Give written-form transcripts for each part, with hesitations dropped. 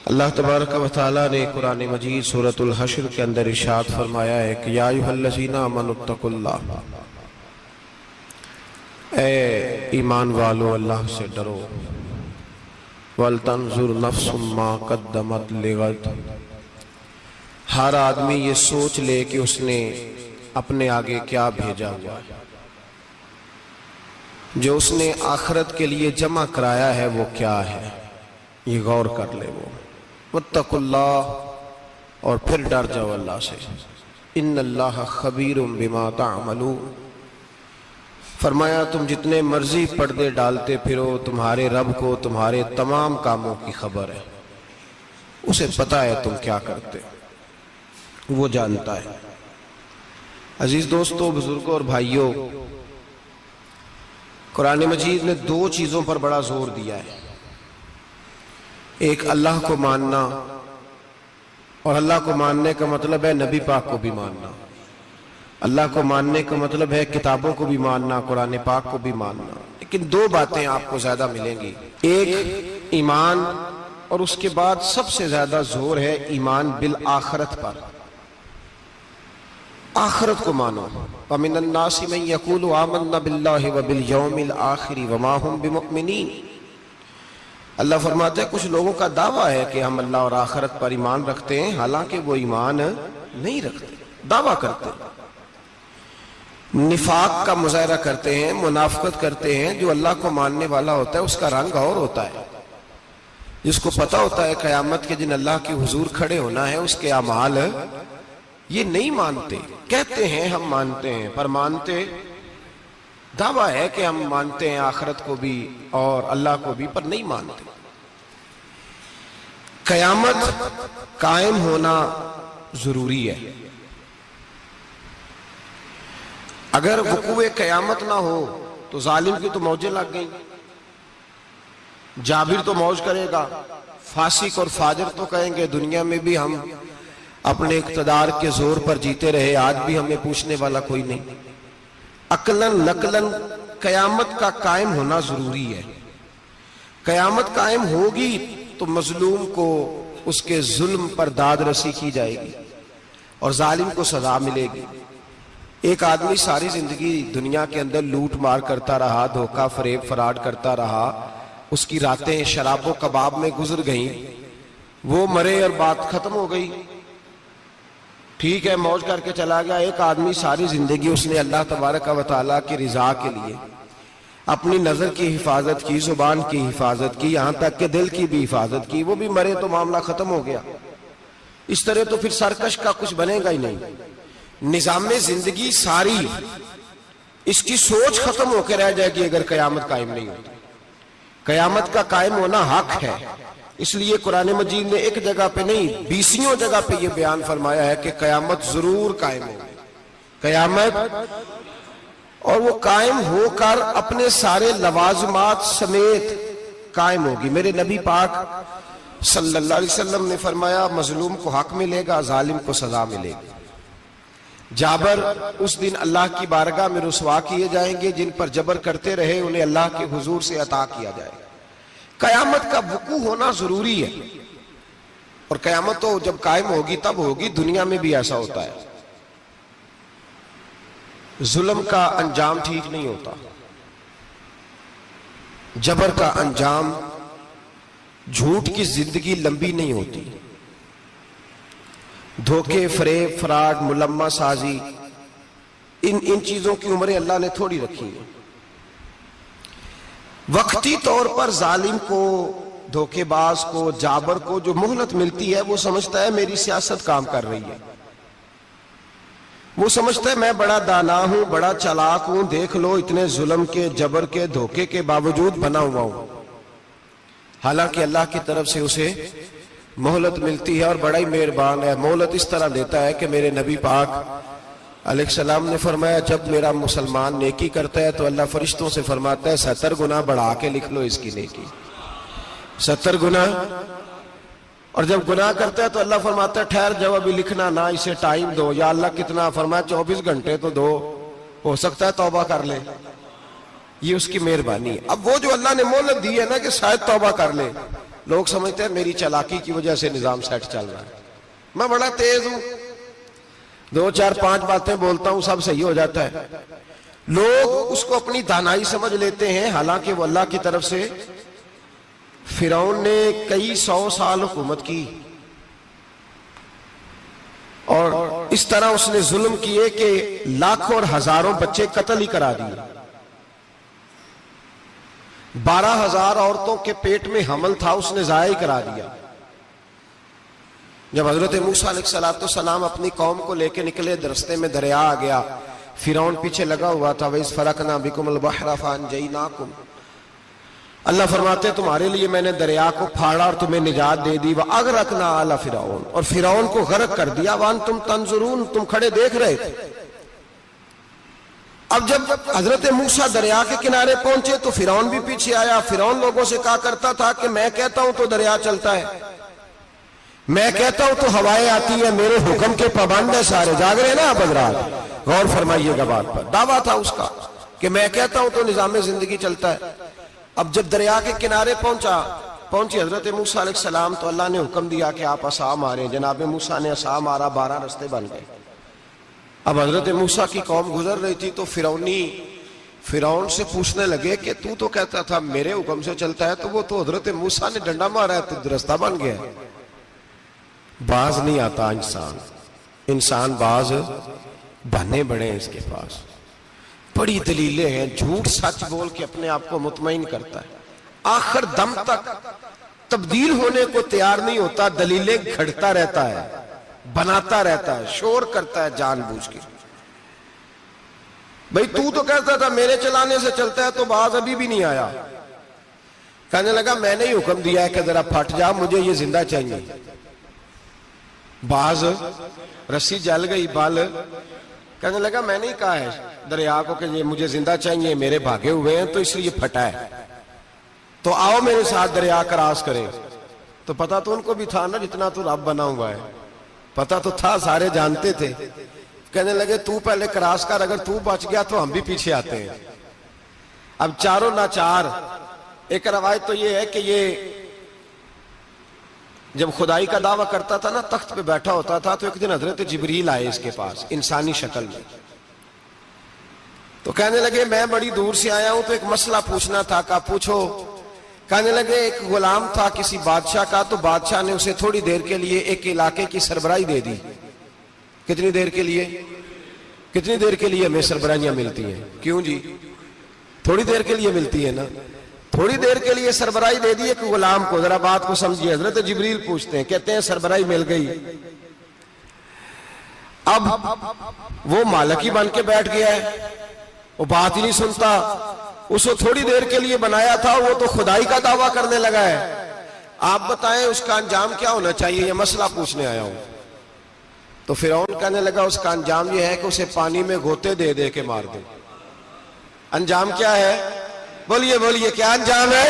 اللہ تبارک و تعالیٰ نے قرآن مجید سورۃ الحشر کے اندر ارشاد فرمایا ہے کہ یا ایھا الذین آمنوا اتقوا اللہ، اے ایمان والو اللہ سے ڈرو، وَلْتَنْظُرْ نَفْسٌ مَا قَدَّمَتْ لِغَدٍ، ہر آدمی یہ سوچ لے کہ اس نے اپنے آگے کیا بھیجا ہوا ہے، جو اس نے آخرت کے لیے جمع کرایا ہے وہ کیا ہے، یہ غور کر لے وہ۔ وَاتَّقُوا اللَّهَ، اور پھر ڈر جاؤ اللہ سے، إِنَّ اللَّهَ خَبِيرٌ بِمَا تَعْمَلُونَ، فرمایا تم جتنے مرضی پردے ڈالتے پھرو، تمہارے رب کو تمہارے تمام کاموں کی خبر ہے، اسے پتہ ہے تم کیا کرتے، وہ جانتا ہے۔ عزیز دوستو، بزرگوں اور بھائیوں، قرآن مجید نے دو چیزوں پر بڑا زور دیا ہے، ایک اللہ کو ماننا، اور اللہ کو ماننے کا مطلب ہے نبی پاک کو بھی ماننا، اللہ کو ماننے کا مطلب ہے کتابوں کو بھی ماننا، قرآن پاک کو بھی ماننا۔ لیکن دو باتیں آپ کو زیادہ ملیں گی، ایک ایمان، اور اس کے بعد سب سے زیادہ زور ہے ایمان بالآخرت پر، آخرت کو مانو۔ وَمِنَ النَّاسِ مَن يَقُولُ آمَنَّا بِاللَّهِ وَبِالْيَوْمِ الْآخِرِ وَمَا هُمْ بِمُؤْمِنِينَ، اللہ فرماتے ہیں کچھ لوگوں کا دعویٰ ہے کہ ہم اللہ اور آخرت پر ایمان رکھتے ہیں، حالانکہ وہ ایمان نہیں رکھتے، دعویٰ کرتے ہیں، نفاق کا مظاہرہ کرتے ہیں، منافقت کرتے ہیں۔ جو اللہ کو ماننے والا ہوتا ہے اس کا رنگ اور ہوتا ہے، جس کو پتہ ہوتا ہے قیامت کے دن اللہ کے حضور کھڑے ہونا ہے، اس کے اعمال یہ نہیں مانتے، کہتے ہیں ہم مانتے ہیں، پر مانتے، دعویٰ ہے کہ ہم مانتے ہیں آخرت کو بھی اور اللہ کو بھی، پر نہیں مانتے۔ قیامت قائم ہونا ضروری ہے، اگر وقوع قیامت نہ ہو تو ظالم کی تو موجیں لگ گئیں، جابر تو موج کرے گا، فاسق اور فاجر تو کہیں گے دنیا میں بھی ہم اپنے اقتدار کے زور پر جیتے رہے، آج بھی ہمیں پوچھنے والا کوئی نہیں۔ عقلاً نقلاً قیامت کا قائم ہونا ضروری ہے، قیامت قائم ہوگی تو مظلوم کو اس کے ظلم پر داد رسی کی جائے گی اور ظالم کو سزا ملے گی۔ ایک آدمی ساری زندگی دنیا کے اندر لوٹ مار کرتا رہا، دھوکہ فریب فراڈ کرتا رہا، اس کی راتیں شراب و کباب میں گزر گئیں، وہ مرے اور بات ختم ہو گئی، ٹھیک ہے موج کر کے چلا گیا۔ ایک آدمی ساری زندگی اس نے اللہ تبارک و تعالیٰ کی رضا کے لیے اپنی نظر کی حفاظت کی، زبان کی حفاظت کی، یہاں تک کہ دل کی بھی حفاظت کی، وہ بھی مرے تو معاملہ ختم ہو گیا۔ اس طرح تو پھر سرکش کا کچھ بنے گا ہی نہیں، نظام زندگی ساری اس کی سوچ ختم ہو کے رہ جائے گی اگر قیامت قائم نہیں ہوتی۔ قیامت کا قائم ہونا حق ہے، اس لیے قرآن مجید نے ایک جگہ پہ نہیں 20 جگہ پہ یہ بیان فرمایا ہے کہ قیامت ضرور قائم ہوگی، قیامت، اور وہ قائم ہو کر اپنے سارے لوازمات سمیت قائم ہوگی۔ میرے نبی پاک صلی اللہ علیہ وسلم نے فرمایا مظلوم کو حق ملے گا، ظالم کو سزا ملے گی۔ جابر اس دن اللہ کی بارگاہ میں رسوا کیے جائیں گے، جن پر جبر کرتے رہے انہیں اللہ کے حضور سے عطا کیا جائے گا۔ قیامت کا وقوع ہونا ضروری ہے، اور قیامت تو جب قائم ہوگی تب ہوگی، دنیا میں بھی ایسا ہوتا ہے، ظلم کا انجام ٹھیک نہیں ہوتا، جبر کا انجام، جھوٹ کی زندگی لمبی نہیں ہوتی، دھوکے فریب فراڈ ملمہ سازی، ان چیزوں کی عمریں اللہ نے تھوڑی رکھی ہیں۔ وقتی طور پر ظالم کو، دھوکے باز کو، جابر کو جو مہلت ملتی ہے وہ سمجھتا ہے میری سیاست کام کر رہی ہے، وہ سمجھتا ہے میں بڑا دانا ہوں، بڑا چالاک ہوں، دیکھ لو اتنے ظلم کے، جبر کے، دھوکے کے باوجود بنا ہوا ہوں، حالانکہ اللہ کی طرف سے اسے مہلت ملتی ہے اور بڑا ہی مہربان ہے۔ مہلت اس طرح دیتا ہے کہ میرے نبی پاک علیہ السلام نے فرمایا جب میرا مسلمان نیکی کرتا ہے تو اللہ فرشتوں سے فرماتا ہے 70 گنا بڑھا کے لکھ لو اس کی نیکی، 70 گنا، اور جب گناہ کرتا ہے تو اللہ فرماتا ہے ٹھہر جاؤ ابھی لکھنا نہ، اسے ٹائم دو۔ یا اللہ کتنا؟ فرمایا 24 گھنٹے تو دو، ہو سکتا ہے توبہ کر لے، یہ اس کی مہربانی ہے۔ اب وہ جو اللہ نے مہلت دی ہے نا کہ شاید توبہ کر لے، لوگ سمجھتے ہیں میری چالاکی کی وجہ سے نظام سیٹ چل رہا ہے، میں بڑا تیز ہوں، 2 4 5 باتیں بولتا ہوں سب صحیح ہو جاتا ہے۔ لوگ اس کو اپنی دانائی سمجھ لیتے ہیں، حالانکہ وہ اللہ کی طرف سے۔ فرعون نے کئی 100 سال حکومت کی اور اس طرح اس نے ظلم کیے کہ لاکھوں اور ہزاروں بچے قتل ہی کرا دیے۔ 12,000 عورتوں کے پیٹ میں حمل تھا، اس نے ضائع کرا دیا۔ جب حضرت موسیٰ علیہ السلام اپنی قوم کو لے کے نکلے، رستے میں دریا آ گیا، فرعون پیچھے لگا ہوا تھا۔ وَإِذْ فَرَقْنَا بِكُمُ الْبَحْرَ فَأَنْجَيْنَاكُمْ، اللہ فرماتے تمہارے لیے میں نے دریا کو پھاڑا اور تمہیں نجات دے دی۔ وَأَغْرَقْنَا آلَ فِرْعَوْنَ، اور فرعون کو غرق کر دیا۔ وَأَنْتُمْ تَنْظُرُونَ، تم کھڑے دیکھ رہے تھے۔ اب جب حضرت موسیٰ دریا کے کنارے پہنچے تو فرعون بھی پیچھے آیا۔ فرعون لوگوں سے کہا کرتا تھا کہ میں کہتا ہوں تو دریا چلتا ہے، میں کہتا ہوں تو ہوائیں آتی ہے، میرے حکم کے پابند ہے سارے۔ جاگ رہے نا آپ حضرات، غور فرمائیے گا بات پر۔ دعویٰ تھا اس کا کہ میں کہتا ہوں تو نظام زندگی چلتا ہے۔ اب جب دریا کے کنارے پہنچی حضرت موسیٰ علیہ السلام تو اللہ نے حکم دیا کہ آپ عصا ماریں۔ جناب موسیٰ نے عصا مارا، 12 رستے بن گئے۔ اب حضرت موسیٰ کی قوم گزر رہی تھی تو فرعون سے پوچھنے لگے کہ تو کہتا تھا میرے حکم سے چلتا ہے، تو وہ تو حضرت موسیٰ نے ڈنڈا مارا ہے تو رستہ بن گیا۔ باز نہیں آتا انسان باز بنے بڑے ہیں اس کے پاس، بڑی دلیلیں ہیں، جھوٹ سچ بول کے اپنے آپ کو مطمئن کرتا ہے، آخر دم تک تبدیل ہونے کو تیار نہیں ہوتا، دلیلیں گھڑتا رہتا ہے، بناتا رہتا ہے، شور کرتا ہے جان بوجھ کے۔ بھئی تو کہتا تھا میرے چلانے سے چلتا ہے، تو باز ابھی بھی نہیں آیا۔ کہنے لگا میں نے ہی حکم دیا ہے کہ ذرا پھٹ جا، مجھے یہ زندہ چاہیے۔ باز رسی جل گئی، بال کہنے لگا میں نے ہی کہا ہے دریا کو کہ یہ مجھے زندہ چاہیے، میرے بھاگے ہوئے ہیں تو اس لیے پھٹا ہے، تو آؤ میرے ساتھ دریا کراس کریں۔ تو پتا تو ان کو بھی تھا نا جتنا تو رب بنا ہوا ہے، پتا تو تھا، سارے جانتے تھے۔ کہنے لگے تو پہلے کراس کر، اگر تو بچ گیا تو ہم بھی پیچھے آتے ہیں۔ اب چاروں ناچار۔ ایک روایت تو یہ ہے کہ یہ جب خدائی کا دعویٰ کرتا تھا نا، تخت پہ بیٹھا ہوتا تھا، تو ایک دن حضرت جبریل آئے اس کے پاس انسانی شکل میں، تو کہنے لگے میں بڑی دور سے آیا ہوں تو ایک مسئلہ پوچھنا تھا۔ کہا پوچھو۔ کہنے لگے ایک غلام تھا کسی بادشاہ کا، تو بادشاہ نے اسے تھوڑی دیر کے لیے ایک علاقے کی سربراہی دے دی۔ کتنی دیر کے لیے ہمیں سربراہیاں ملتی ہیں؟ کیوں جی؟ تھوڑی دیر کے لیے ملتی ہے نا، تھوڑی دیر کے لیے سربراہی دے دی ایک غلام کو۔ ذرا بات کو سمجھیے، حضرت جبریل پوچھتے ہیں، کہتے ہیں سربراہی مل گئی، اب وہ مالک ہی بن کے بیٹھ گیا ہے، وہ بات ہی نہیں سنتا، اس کو تھوڑی دیر کے لیے بنایا تھا، وہ تو خدائی کا دعویٰ کرنے لگا ہے۔ آپ بتائیں اس کا انجام کیا ہونا چاہیے، یہ مسئلہ پوچھنے آیا ہوں۔ تو فرعون کہنے لگا اس کا انجام یہ ہے کہ اسے پانی میں غوطے دے دے کے مار دے۔ انجام کیا ہے؟ بولیے کیا انجام ہے؟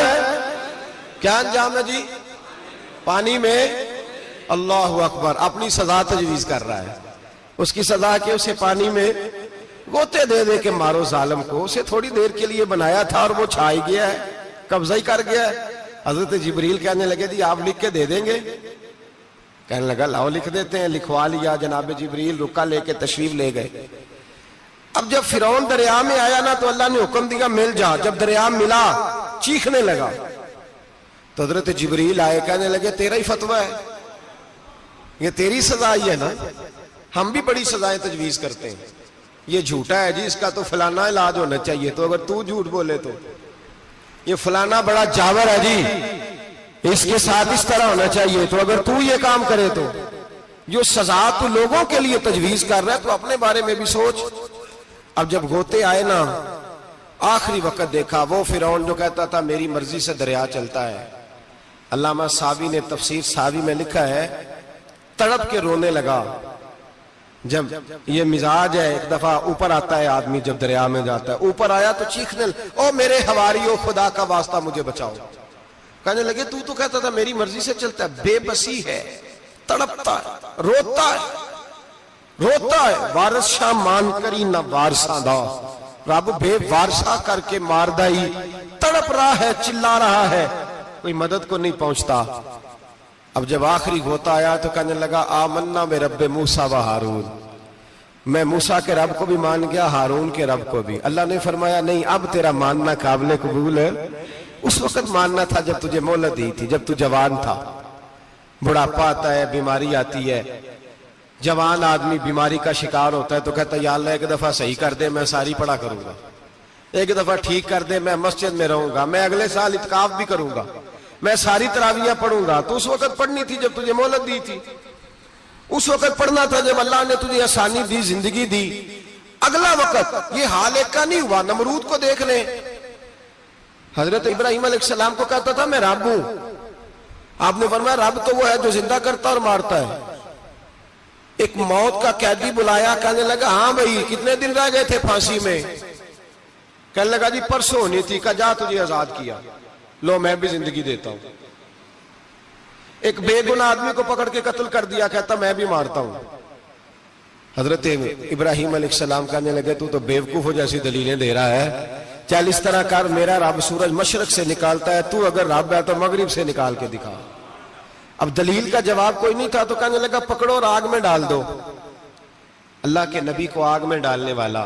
کیا انجام ہے جی؟ پانی میں۔ اللہ اکبر، اپنی سزا تجویز کر رہا ہے۔ اس کی سزا کہ اسے پانی میں غوطے دے دے کے مارو ظالم کو۔ اسے تھوڑی دیر کے لیے بنایا تھا اور وہ چھائی گیا ہے، قبضہ ہی کر گیا ہے۔ حضرت جبریل کہنے لگے جی آپ لکھ کے دے دیں گے؟ کہنے لگا لاؤ لکھ دیتے ہیں۔ لکھوا لیا، جناب جبریل رکا لے کے تشریف لے گئے۔ اب جب فرعون دریا میں آیا نا تو اللہ نے حکم دیا مل جا۔ جب دریا ملا چیخنے لگا تو حضرت جبریل آئے، کہنے لگے تیرا ہی فتویٰ ہے، یہ تیری سزا ہی ہے نا، ہم بھی بڑی سزائیں تجویز کرتے ہیں، یہ جھوٹا ہے جی، اس کا تو فلانا علاج ہونا چاہیے، تو اگر تو جھوٹ بولے تو یہ فلانا بڑا جاور ہے جی، اس کے ساتھ اس طرح ہونا چاہیے، تو اگر تو یہ کام کرے تو جو سزا تو لوگوں کے لیے تجویز کر رہا ہے تو اپنے بارے میں بھی سوچ۔ اب جب غوطے آئے نا، آخری وقت دیکھا وہ فرعون جو کہتا تھا میری مرضی سے دریا چلتا ہے، علامہ ساوی نے تفسیر ساوی میں لکھا ہے تڑپ کے رونے لگا۔ جب یہ مزاج ہے، ایک دفعہ اوپر آتا ہے آدمی جب دریا میں جاتا ہے، اوپر آیا تو چیخنے او میرے حواریو خدا کا واسطہ مجھے بچاؤ۔ کہنے لگے تو کہتا تھا میری مرضی سے چلتا ہے، بے بسی ہے، تڑپتا ہے، روتا ہے، وارث شاہ مان کری نہ وارثاں دا، رب بے وارثہ کر کے مار دائی، تڑپ رہا ہے، چلا رہا ہے، کوئی مدد کو نہیں پہنچتا. اب جب آخری غوطہ آیا تو کہنے لگا آمنا برب موسیٰ و ہارون، میں موسیٰ کے رب کو بھی مان گیا، ہارون کے رب کو بھی. اللہ نے فرمایا نہیں، اب تیرا ماننا قابل قبول ہے. اس وقت ماننا تھا جب تجھے مہلت دی تھی، جب تو جوان تھا. بڑھاپا آتا ہے، بیماری آتی ہے، جوان آدمی بیماری کا شکار ہوتا ہے تو کہتا ہے یا اللہ ایک دفعہ صحیح کر دے، میں ساری پڑھا کروں گا، ایک دفعہ ٹھیک کر دے، میں مسجد میں رہوں گا، میں اگلے سال اعتکاف بھی کروں گا، میں ساری تراویحیں پڑھوں گا. تو اس وقت پڑھنی تھی جب تجھے مہلت دی تھی، اس وقت پڑھنا تھا جب اللہ نے تجھے آسانی دی، زندگی دی. اگلا وقت یہ حال ایک کا نہیں ہوا. نمرود کو دیکھ لیں، حضرت ابراہیم علیہ السلام کو کہتا تھا میں رب ہوں. آپ نے فرمایا رب تو وہ ہے جو زندہ کرتا اور مارتا ہے. ایک موت کا قیدی بلایا، کہنے لگا ہاں بھائی کتنے دن رہ گئے تھے پھانسی میں؟ کہنے لگا جی پرسوں ہونی تھی. کہا جا تجھے آزاد کیا، لو میں بھی زندگی دیتا ہوں. ایک بے گناہ آدمی کو پکڑ کے قتل کر دیا، کہتا میں بھی مارتا ہوں. حضرت ابراہیم علیہ السلام کہنے لگے تو بیوقوفوں جیسی دلیلیں دے رہا ہے. چل اس طرح کر، میرا رب سورج مشرق سے نکالتا ہے، تو اگر رب ہے تو مغرب سے نکال کے دکھا. اب دلیل کا جواب کوئی نہیں تھا تو کہنے لگا پکڑو اور آگ میں ڈال دو. اللہ کے نبی کو آگ میں ڈالنے والا.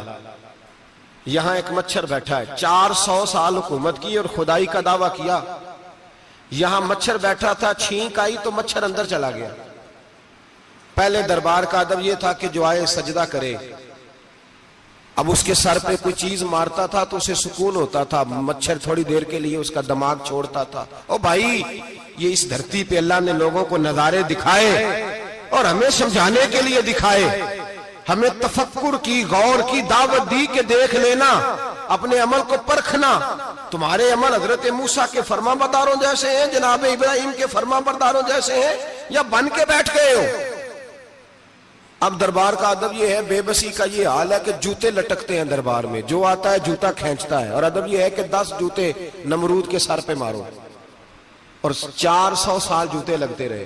یہاں ایک مچھر بیٹھا ہے، 400 سال حکومت کی اور خدائی کا دعویٰ کیا. یہاں مچھر بیٹھا تھا، چھینک آئی تو مچھر اندر چلا گیا. پہلے دربار کا ادب یہ تھا کہ جو آئے سجدہ کرے. اب اس کے سر پہ کوئی چیز مارتا تھا تو اسے سکون ہوتا تھا. مچھر تھوڑی دیر کے لیے اس کا دماغ چھوڑتا تھا. او بھائی یہ اس دھرتی پہ اللہ نے لوگوں کو نظارے دکھائے اور ہمیں سمجھانے کے لیے دکھائے. ہمیں تفکر کی، غور کی دعوت دی کہ دیکھ لینا، اپنے عمل کو پرکھنا. تمہارے عمل حضرت موسیٰ کے فرما برداروں جیسے ہیں، جناب ابراہیم کے فرما برداروں جیسے ہیں، یا بن کے بیٹھ گئے ہو؟ اب دربار کا ادب یہ ہے، بے بسی کا یہ حال ہے کہ جوتے لٹکتے ہیں دربار میں، جو آتا ہے جوتا کھینچتا ہے. اور ادب یہ ہے کہ 10 جوتے نمرود کے سر پہ مارو. اور 400 سال جوتے لگتے رہے.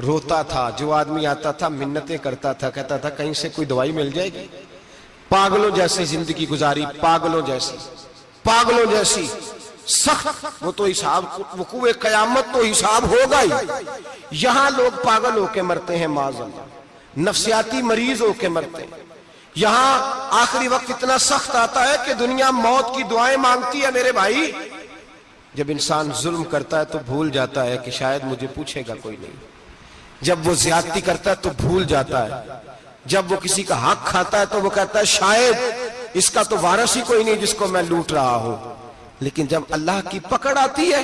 روتا تھا، جو آدمی آتا تھا منتیں کرتا تھا، کہتا تھا کہیں سے کوئی دوائی مل جائے گی. پاگلوں جیسی زندگی گزاری، پاگلوں جیسی سخت. وہ تو حساب، وقوع قیامت تو حساب ہوگا ہی. یہاں لوگ پاگل ہو کے مرتے ہیں، معاذ اللہ، نفسیاتی مریض ہو کے مرتے ہیں. یہاں آخری وقت اتنا سخت آتا ہے کہ دنیا موت کی دعائیں مانگتی ہے. میرے بھائی جب انسان ظلم کرتا ہے تو بھول جاتا ہے کہ شاید مجھے پوچھے گا کوئی نہیں. جب وہ زیادتی کرتا ہے تو بھول جاتا ہے. جب وہ کسی کا حق کھاتا ہے تو وہ کہتا ہے شاید اس کا تو وارث ہی کوئی نہیں جس کو میں لوٹ رہا ہوں. لیکن جب اللہ کی پکڑ آتی ہے،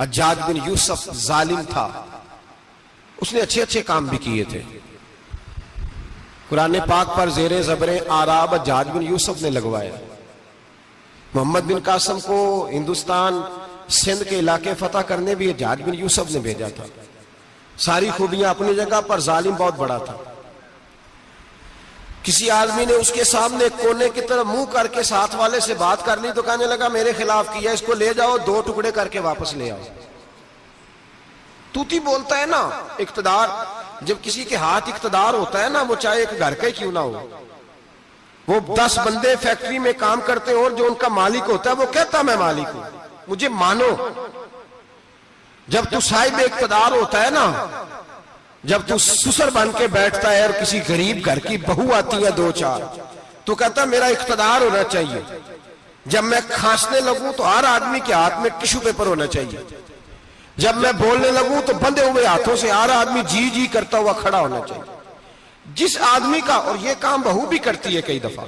حجاج بن یوسف ظالم تھا، اس نے اچھے کام بھی کیے تھے. قرآن پاک پر زیر زبر آراب حجاج بن یوسف نے لگوایا. محمد بن قاسم کو ہندوستان سندھ کے علاقے فتح کرنے بھی حجاج بن یوسف نے بھیجا تھا. ساری خوبیاں اپنی جگہ پر، ظالم بہت بڑا تھا. کسی آدمی نے اس کے سامنے کونے کی طرف منہ کر کے ساتھ والے سے بات کر لی تو کہنے لگا میرے خلاف کیا، اس کو لے جاؤ، 2 ٹکڑے کر کے واپس لے آؤ. توتی بولتا ہے نا. اقتدار، جب کسی کے ہاتھ اقتدار ہوتا ہے نا، وہ چاہے ایک گھر کا ہی کیوں نہ ہو، وہ 10 بندے فیکٹری میں کام کرتے ہیں اور جو ان کا مالک ہوتا ہے وہ کہتا میں مالک ہوں، مجھے مانو. جب تو صاحب اقتدار ہوتا ہے نا، جب تو سسر بن کے بیٹھتا ہے اور کسی غریب گھر کی بہو آتی ہے 2-4 تو کہتا میرا اقتدار ہونا چاہیے. جب میں کھانسنے لگوں تو ہر آدمی کے ہاتھ میں ٹشو پیپر ہونا چاہیے. جب میں بولنے لگوں تو بندھے ہوئے ہاتھوں سے ہر آدمی جی کرتا ہوا کھڑا ہونا چاہیے. جس آدمی کا، اور یہ کام بہو بھی کرتی ہے کئی دفعہ،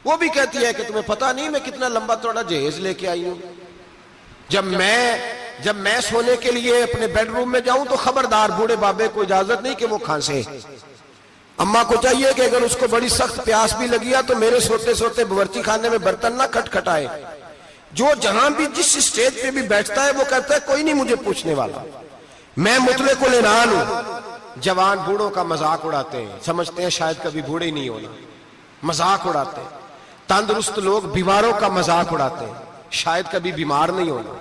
وہ بھی کہتی ہے کہ تمہیں پتا نہیں میں کتنا لمبا چوڑا جہیز لے کے آئی ہوں. جب میں سونے کے لیے اپنے بیڈ روم میں جاؤں تو خبردار بوڑھے بابے کو اجازت نہیں کہ وہ کھانسے. اماں کو چاہیے کہ اگر اس کو بڑی سخت پیاس بھی لگی ہے تو میرے سوتے باورچی خانے میں برتن نہ کھٹکھٹائے. جو جہاں بھی جس اسٹیج پہ بھی بیٹھتا ہے وہ کہتا ہے کوئی نہیں مجھے پوچھنے والا، میں مطلق العنان ہوں. جوان بوڑھوں کا مذاق اڑاتے ہیں، سمجھتے ہیں شاید کبھی بوڑھے نہیں ہونا، مذاق اڑاتے ہیں. تندرست لوگ بیماروں کا مذاق اڑاتے ہیں، شاید کبھی بیمار نہیں ہونا.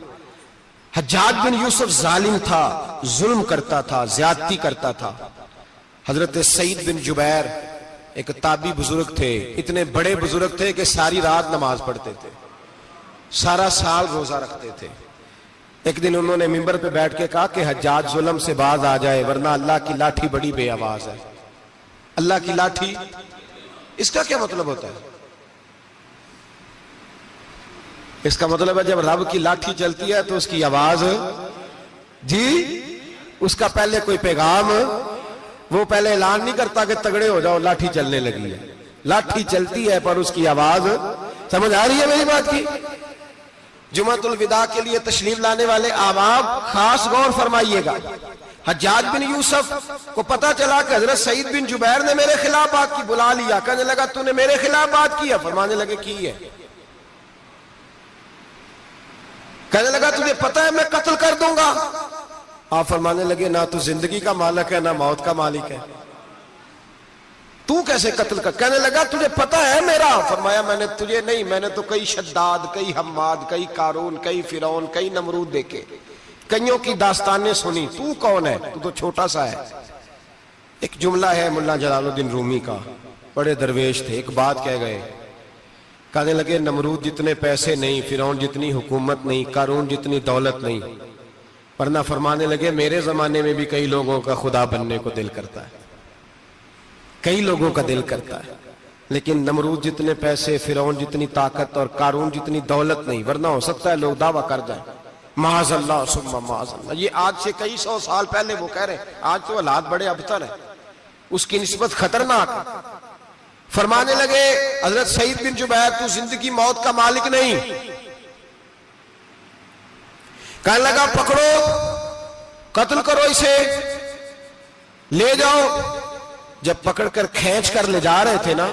حجاج بن یوسف ظالم تھا، ظلم کرتا تھا، زیادتی کرتا تھا. حضرت سعید بن جبیر ایک تابعی بزرگ تھے، اتنے بڑے بزرگ تھے کہ ساری رات نماز پڑھتے تھے، سارا سال روزہ رکھتے تھے. ایک دن انہوں نے منبر پہ بیٹھ کے کہا کہ حجاج ظلم سے باز آ جائے ورنہ اللہ کی لاٹھی بڑی بے آواز ہے. اللہ کی لاٹھی، اس کا کیا مطلب ہوتا ہے؟ اس کا مطلب ہے جب رب کی لاٹھی چلتی ہے تو اس کی آواز، جی اس کا پہلے کوئی پیغام، وہ پہلے اعلان نہیں کرتا کہ تگڑے ہو جاؤ لاٹھی چلنے لگی ہے. لاٹھی چلتی ہے پر اس کی آواز، سمجھ آ رہی ہے میری بات کی؟ جمعۃ الوداع کے لیے تشریف لانے والے احباب خاص غور فرمائیے گا. حجاج بن یوسف کو پتا چلا کہ حضرت سعید بن جبیر نے میرے خلاف بات کی، بلا لیا، کہنے لگا تو نے میرے خلاف بات کی ہے؟ فرمانے لگے کی ہے. کہنے لگا تجھے پتا ہے میں قتل کر دوں گا؟ آپ فرمانے لگے نہ تو زندگی کا مالک ہے نہ موت کا مالک ہے، تو کیسے قتل کر؟ کہنے لگا تجھے پتا ہے میرا؟ فرمایا میں نے تجھے نہیں، میں نے تو کئی شداد، کئی حماد، کئی قارون، کئی فرعون، کئی نمرود دیکھے، کئیوں کی داستانیں سنی، تو کون ہے؟ تو چھوٹا سا ہے. ایک جملہ ہے ملا جلال الدین رومی کا، بڑے درویش تھے، ایک بات کہہ گئے، کہنے لگے نمرود جتنے پیسے نہیں، فرعون جتنی حکومت نہیں، قارون جتنی دولت نہیں، ورنہ فرمانے لگے میرے زمانے میں بھی کئی لوگوں کا خدا بننے کو دل کرتا ہے، کئی لوگوں کا دل کرتا ہے، لیکن نمرود جتنے پیسے، فرعون جتنی طاقت اور قارون جتنی دولت نہیں، ورنہ ہو سکتا ہے لوگ دعویٰ کر جائیں معاذ اللہ ثم معاذ اللہ. یہ آج سے کئی سو سال پہلے وہ کہہ رہے ہیں، آج تو حالات بڑے ابتر ہیں، اس کی نسبت خطرناک ہے. فرمانے لگے حضرت سعید بن جبیر تو زندگی موت کا مالک نہیں. کہنے لگا پکڑو، قتل کرو اسے، لے جاؤ. جب پکڑ کر کھینچ کر لے جا رہے تھے نا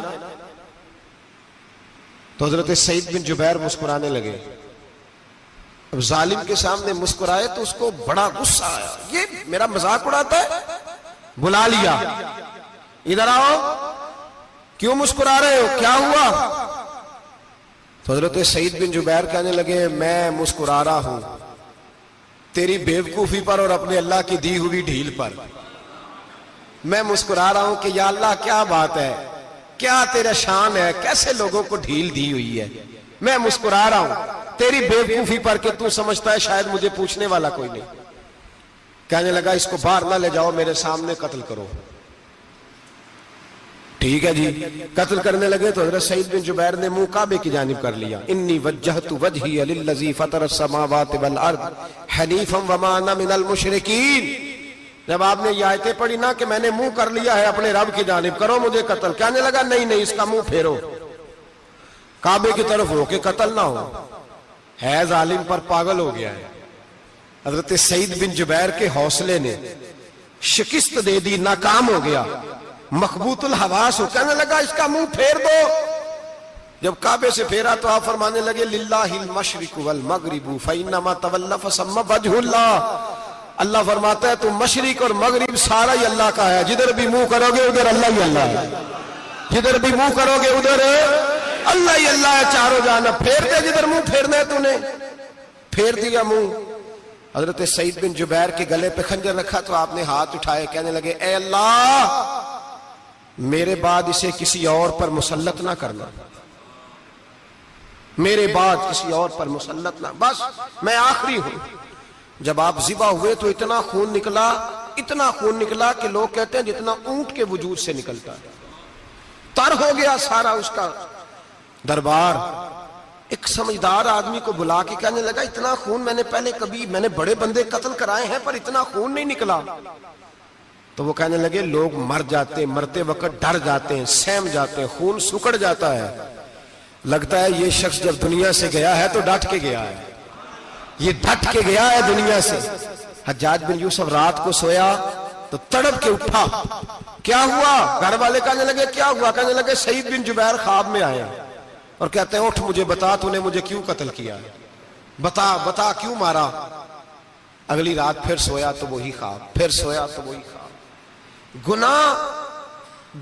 تو حضرت سعید بن جبیر مسکرانے لگے. اب ظالم کے سامنے مسکرائے تو اس کو بڑا غصہ آیا، یہ میرا مذاق اڑاتا ہے. بلا لیا، ادھر آؤ، کیوں مسکرا رہے ہو، کیا ہوا؟ تو حضرت سعید بن جبیر کہنے لگے میں مسکرا رہا ہوں تیری بیوقوفی پر اور اپنے اللہ کی دی ہوئی ڈھیل پر. میں مسکرا رہا ہوں کہ یا اللہ کیا بات ہے، کیا تیرا شان ہے، کیسے لوگوں کو ڈھیل دی ہوئی ہے. میں مسکرا رہا ہوں تیری بیوقوفی پر کہ تو سمجھتا ہے شاید مجھے پوچھنے والا کوئی نہیں. کہنے لگا اس کو باہر نہ لے جاؤ، میرے سامنے قتل کرو. ٹھیک ہے جی. قتل کرنے لگے تو حضرت سعید بن جبیر نے منہ کعبے کی جانب کر لیا. انی وجہت وجہی للذی فطر السماوات والارض حنیفا وما انا من المشرکین. جب آپ نے یہ آیتیں پڑھی نا کہ میں نے منہ کر لیا ہے اپنے رب کی جانب، کرو مجھے قتل. کہنے لگا نہیں نہیں، اس کا منہ پھیرو، کعبے کی طرف ہو کے قتل نہ ہو. ہے ظالم پر پاگل ہو گیا ہے. حضرت سعید بن جبیر کے حوصلے نے شکست دے دی، ناکام ہو گیا، مخبوط الحواس ہو. کہنے لگا اس کا منہ پھیر دو. جب کعبے سے پھیرا تو آپ فرمانے لگے للہ المشرق والمغرب فإنما تولى فثم وجه اللہ. اللہ فرماتا ہے تو مشرق اور مغرب سارا ہی اللہ کا ہے، جدھر بھی منہ کرو گے ادھر اللہ ہی اللہ ہے، جدھر بھی منہ کرو گے ادھر اللہ ہی اللہ ہے چاروں جانب. پھیر دے جدھر منہ پھیرنا ہے، تو نے پھیر دیا منہ. حضرت سعید بن جبیر کے گلے پہ خنجر رکھا تو آپ نے ہاتھ اٹھائے، کہنے لگے اے اللہ میرے بعد اسے کسی اور پر مسلط نہ کرنا، میرے بعد کسی اور پر مسلط نہ، بس میں آخری ہوں. جب آپ ذبح ہوئے تو اتنا خون نکلا کہ لوگ کہتے ہیں جتنا اونٹ کے وجود سے نکلتا ہے. تر ہو گیا سارا اس کا دربار. ایک سمجھدار آدمی کو بلا کے کہنے لگا اتنا خون میں نے بڑے بندے قتل کرائے ہیں پر اتنا خون نہیں نکلا. تو وہ کہنے لگے لوگ مر جاتے، مرتے وقت ڈر جاتے ہیں، سہم جاتے ہیں، خون سکڑ جاتا ہے. لگتا ہے یہ شخص جب دنیا سے گیا ہے تو ڈٹ کے گیا ہے، یہ ڈٹ کے گیا ہے دنیا سے. حجاج بن یوسف رات کو سویا تو تڑپ کے اٹھا. کیا ہوا؟ گھر والے کہنے لگے کیا ہوا؟ کہنے لگے سعید بن جبیر خواب میں آئے اور کہتے ہیں اٹھ مجھے بتا تو نے مجھے کیوں قتل کیا، بتا کیوں مارا. اگلی رات پھر سویا تو وہی خواب، پھر سویا تو وہی خواب.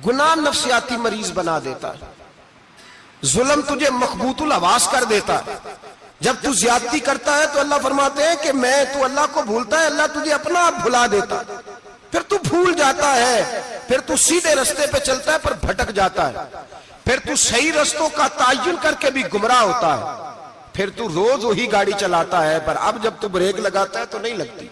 گناہ نفسیاتی مریض بنا دیتا ہے، ظلم تجھے مخبوط الحواس کر دیتا ہے. جب تو زیادتی کرتا ہے تو اللہ فرماتے ہیں کہ تو اللہ کو بھولتا ہے، اللہ تجھے اپنا آپ بھلا دیتا ہے. پھر تو بھول جاتا ہے، پھر تو سیدھے رستے پہ چلتا ہے پر بھٹک جاتا ہے، پھر تو صحیح رستوں کا تعین کر کے بھی گمراہ ہوتا ہے، پھر تو روز وہی گاڑی چلاتا ہے، پر اب جب تو بریک لگاتا ہے تو نہیں لگتی۔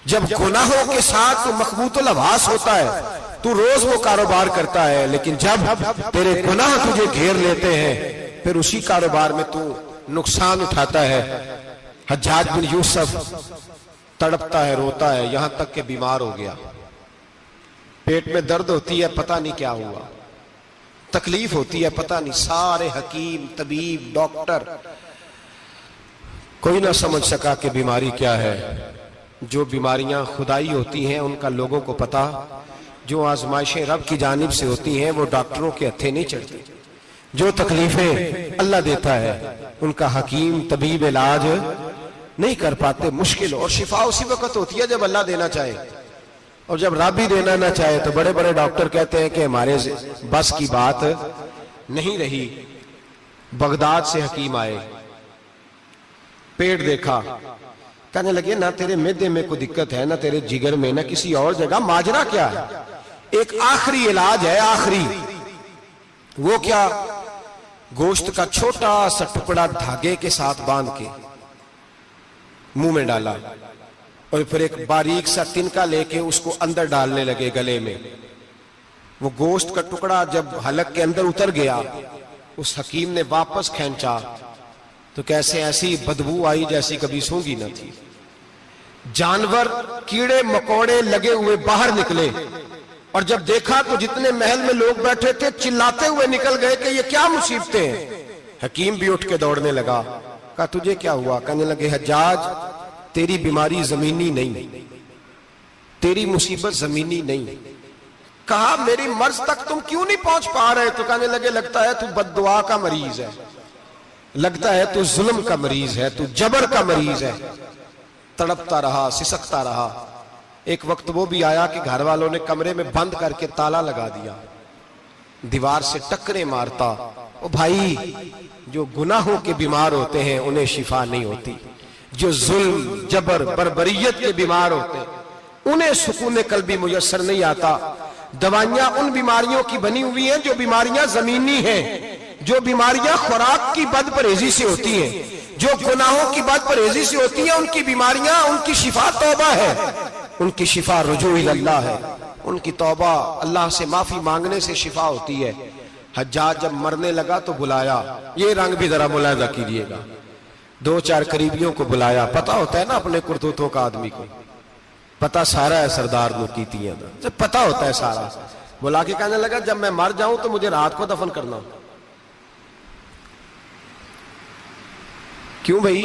جب گناہوں کے ساتھ تو مخبوط الحواس ہوتا ہے تو روز وہ کاروبار کرتا ہے، لیکن جب تیرے گناہ تجھے گھیر لیتے ہیں پھر اسی کاروبار میں تو نقصان اٹھاتا ہے۔ حجاج بن یوسف تڑپتا ہے، روتا ہے، یہاں تک کہ بیمار ہو گیا، پیٹ میں درد ہوتی ہے، پتہ نہیں کیا ہوا، تکلیف ہوتی ہے، پتہ نہیں، سارے حکیم، طبیب، ڈاکٹر، کوئی نہ سمجھ سکا کہ بیماری کیا ہے۔ جو بیماریاں خدائی ہوتی ہیں ان کا لوگوں کو پتا، جو آزمائشیں رب کی جانب سے ہوتی ہیں وہ ڈاکٹروں کے ہتھے نہیں چڑھتی، جو تکلیفیں اللہ دیتا ہے ان کا حکیم طبیب علاج نہیں کر پاتے، مشکل، اور شفا اسی وقت ہوتی ہے جب اللہ دینا چاہے، اور جب رب ہی دینا نہ چاہے تو بڑے بڑے ڈاکٹر کہتے ہیں کہ ہمارے بس کی بات نہیں رہی۔ بغداد سے حکیم آئے، پیٹ دیکھا، کہنے لگے نہ تیرے معدے میں کوئی دقت ہے، نہ تیرے جگر میں، نہ کسی اور جگہ، ماجرا کیا ہے؟ ایک آخری علاج ہے، آخری، وہ کیا؟ گوشت کا چھوٹا سا ٹکڑا دھاگے کے ساتھ باندھ کے منہ میں ڈالا، اور پھر ایک باریک سا تنکا لے کے اس کو اندر ڈالنے لگے گلے میں۔ وہ گوشت کا ٹکڑا جب حلق کے اندر اتر گیا، اس حکیم نے واپس کھینچا تو کیسے ایسی بدبو آئی جیسی کبھی سونگی نہ تھی۔ جانور، کیڑے مکوڑے لگے ہوئے باہر نکلے، اور جب دیکھا تو جتنے محل میں لوگ بیٹھے تھے چلاتے ہوئے نکل گئے کہ یہ کیا مصیبتیں ہیں۔ حکیم بھی اٹھ کے دوڑنے لگا، کہا تجھے کیا ہوا؟ کہنے لگے حجاج تیری بیماری زمینی نہیں، تیری مصیبت زمینی نہیں۔ کہا میری مرض تک تم کیوں نہیں پہنچ پا رہے؟ تو کہنے لگے لگتا ہے تو بد دعا کا مریض ہے، لگتا ہے تو ظلم کا مریض ہے، تو جبر کا مریض ہے۔ تڑپتا رہا، سسکتا رہا۔ ایک وقت وہ بھی آیا کہ گھر والوں نے کمرے میں بند کر کے تالا لگا دیا، دیوار سے ٹکرے مارتا۔ او بھائی، جو گناہوں کے بیمار ہوتے ہیں انہیں شفا نہیں ہوتی، جو ظلم، جبر، بربریت کے بیمار ہوتے ہیں انہیں سکون قلبی میسر نہیں آتا۔ دوائیاں ان بیماریوں کی بنی ہوئی ہیں جو بیماریاں زمینی ہیں، جو بیماریاں خوراک کی بد پرہیزی سے ہوتی ہیں، جو گناہوں کی بد پرہیزی سے ہوتی ہیں، ان کی بیماریاں، ان کی شفا توبہ ہے، ان کی شفا رجوع اللہ ہے، ان کی توبہ، اللہ سے معافی مانگنے سے شفا ہوتی ہے۔ حجاج جب مرنے لگا تو بلایا، یہ رنگ بھی ذرا ملاحظہ کیجئے گا، دو چار قریبیوں کو بلایا، پتہ ہوتا ہے نا اپنے کرتوتوں کا آدمی کو، پتہ سارا ہے سردار نکیتیاں دا، پتہ ہوتا ہے سارا۔ بلا کے کہنے لگا جب میں مر جاؤں تو مجھے رات کو دفن کرنا۔ کیوں بھائی،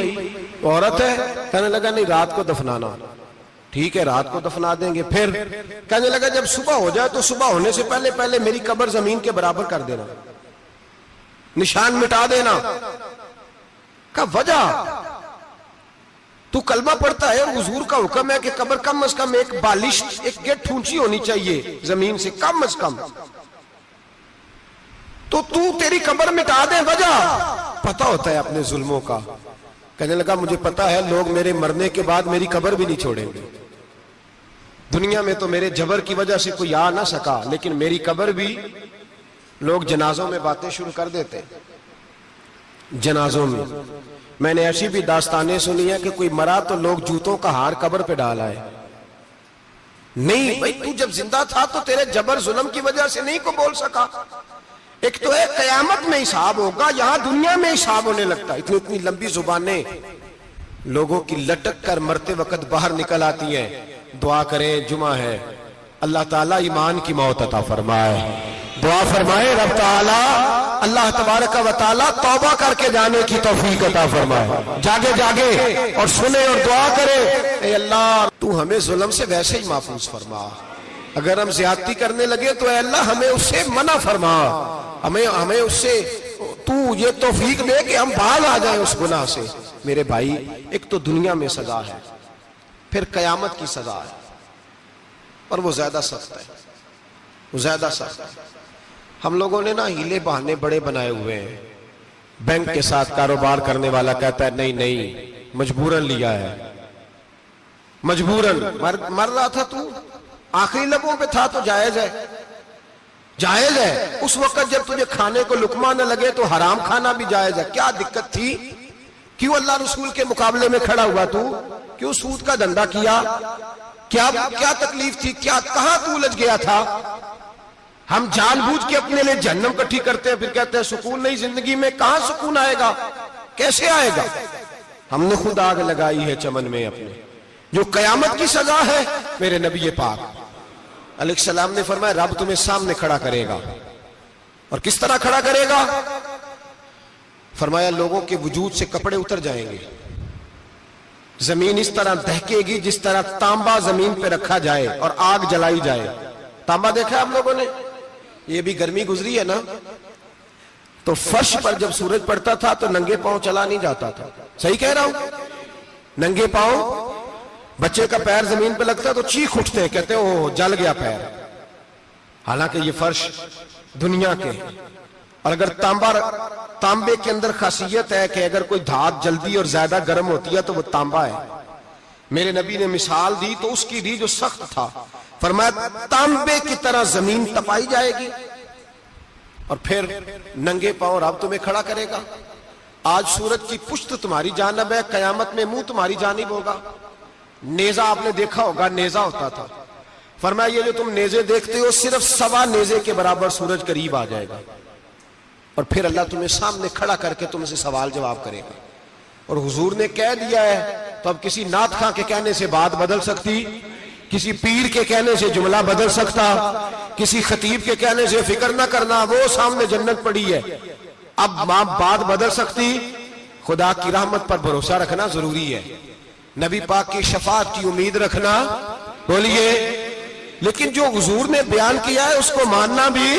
عورت ہے؟ کہنے لگا نہیں، رات کو دفنانا۔ ٹھیک ہے، رات کو دفنا دیں گے۔ پھر کہنے لگا جب صبح ہو جائے تو صبح ہونے سے پہلے پہلے میری قبر زمین کے برابر کر دینا، نشان مٹا دینا۔ کا وجہ تو کلمہ پڑھتا ہے اور حضور کا حکم ہے کہ قبر کم از کم ایک بالش، ایک گیٹ اونچی ہونی چاہیے زمین سے، کم از کم، تو تیری قبر مٹا دے۔ وجہ پتہ ہوتا ہے اپنے ظلموں کا۔ کہنے لگا مجھے پتا ہے لوگ میرے مرنے کے بعد میری قبر بھی نہیں چھوڑیں گے، دنیا میں تو میرے جبر کی وجہ سے کوئی آ نہ سکا، لیکن میری قبر بھی لوگ جنازوں میں باتیں شروع کر دیتے۔ جنازوں میں نے ایسی بھی داستانیں سنی ہیں کہ کوئی مرا تو لوگ جوتوں کا ہار قبر پہ ڈال آئے۔ نہیں بھائی، تو جب زندہ تھا تو تیرے جبر ظلم کی وجہ سے نہیں کو بول سکا۔ ایک تو ہے قیامت میں حساب ہوگا، یہاں دنیا میں حساب ہونے لگتا ہے۔ اتنی لمبی زبانیں لوگوں کی لٹک کر مرتے وقت باہر نکل آتی ہیں۔ دعا کریں، جمعہ ہے، اللہ تعالیٰ ایمان کی موت عطا فرمائے۔ دعا فرمائے رب تعالیٰ، اللہ تبارک و تعالیٰ توبہ کر کے جانے کی توفیق عطا فرمائے۔ جاگے جاگے اور سنے اور دعا کرے، اے اللہ تو ہمیں ظلم سے ویسے ہی محفوظ فرما، اگر ہم زیادتی کرنے لگے تو اے اللہ ہمیں اس سے منع فرما، ہمیں اس سے تو یہ توفیق دے کہ ہم باز آ جائیں اس گناہ سے۔ میرے بھائی، ایک تو دنیا میں سزا ہے، پھر قیامت کی سزا ہے، اور وہ زیادہ سخت ہے، وہ زیادہ سخت ہے۔ ہم لوگوں نے نا ہیلے بہانے بڑے بنائے ہوئے ہیں۔ بینک کے ساتھ کاروبار کرنے والا کہتا ہے نہیں نہیں، مجبوراً لیا ہے، مجبوراً مر رہا تھا تو آخری لبوں پہ تھا تو جائز ہے، جائز ہے۔ اس وقت جب تجھے کھانے کو لقمہ نہ لگے تو حرام کھانا بھی جائز ہے۔ کیا دقت تھی کیوں اللہ رسول کے مقابلے میں کھڑا ہوا تو؟ کیوں سود کا دھندا کیا؟ کیا تکلیف تھی؟ کہاں تو الجھ گیا تھا؟ ہم جان بوجھ کے اپنے لیے جہنم کٹھی کرتے ہیں، پھر کہتے ہیں سکون نہیں زندگی میں۔ کہاں سکون آئے گا؟ کیسے آئے گا؟ ہم نے خود آگ لگائی ہے چمن میں اپنے، جو قیامت کی سزا ہے۔ میرے نبی پاک علیہ السلام نے فرمایا رب تمہیں سامنے کھڑا کرے گا، اور کس طرح کھڑا کرے گا؟ فرمایا لوگوں کے وجود سے کپڑے اتر جائیں گے، زمین اس طرح دہکے گی جس طرح تانبا زمین پہ رکھا جائے اور آگ جلائی جائے۔ تانبا دیکھا آپ لوگوں نے؟ یہ بھی گرمی گزری ہے نا، تو فرش پر جب سورج پڑتا تھا تو ننگے پاؤں چلا نہیں جاتا تھا۔ صحیح کہہ رہا ہوں؟ ننگے پاؤں، بچے کا پیر زمین پہ لگتا تو چیخ اٹھتے ہیں، کہتے ہیں اوہ جل گیا پیر، حالانکہ یہ فرش دنیا کے۔ اور اگر تانبے کے اندر خاصیت ہے کہ اگر کوئی دھات جلدی اور زیادہ گرم ہوتی ہے تو وہ تانبا ہے۔ میرے نبی نے مثال دی تو اس کی دی جو سخت تھا، فرمایا تانبے کی طرح زمین تپائی جائے گی، اور پھر ننگے پاؤں رب تمہیں کھڑا کرے گا۔ آج سورج کی پشت تمہاری جانب ہے، قیامت میں منہ تمہاری جانب ہوگا۔ نیزہ آپ نے دیکھا ہوگا، نیزہ ہوتا تھا، فرمایا یہ جو تم نیزے دیکھتے ہو صرف 1.25 نیزے کے برابر سورج قریب آ جائے گا، اور پھر اللہ تمہیں سامنے کھڑا کر کے تم سے سوال جواب کرے گا۔ اور حضور نے کہہ دیا ہے تو اب کسی نعت خواں کے کہنے سے بات بدل سکتی، کسی پیر کے کہنے سے جملہ بدل سکتا، کسی خطیب کے کہنے سے فکر نہ کرنا وہ سامنے جنت پڑی ہے، اب بات بدل سکتی؟ خدا کی رحمت پر بھروسہ رکھنا ضروری ہے، نبی پاک کی شفاعت کی امید رکھنا، بولیے، لیکن جو حضور نے بیان کیا ہے اس کو ماننا بھی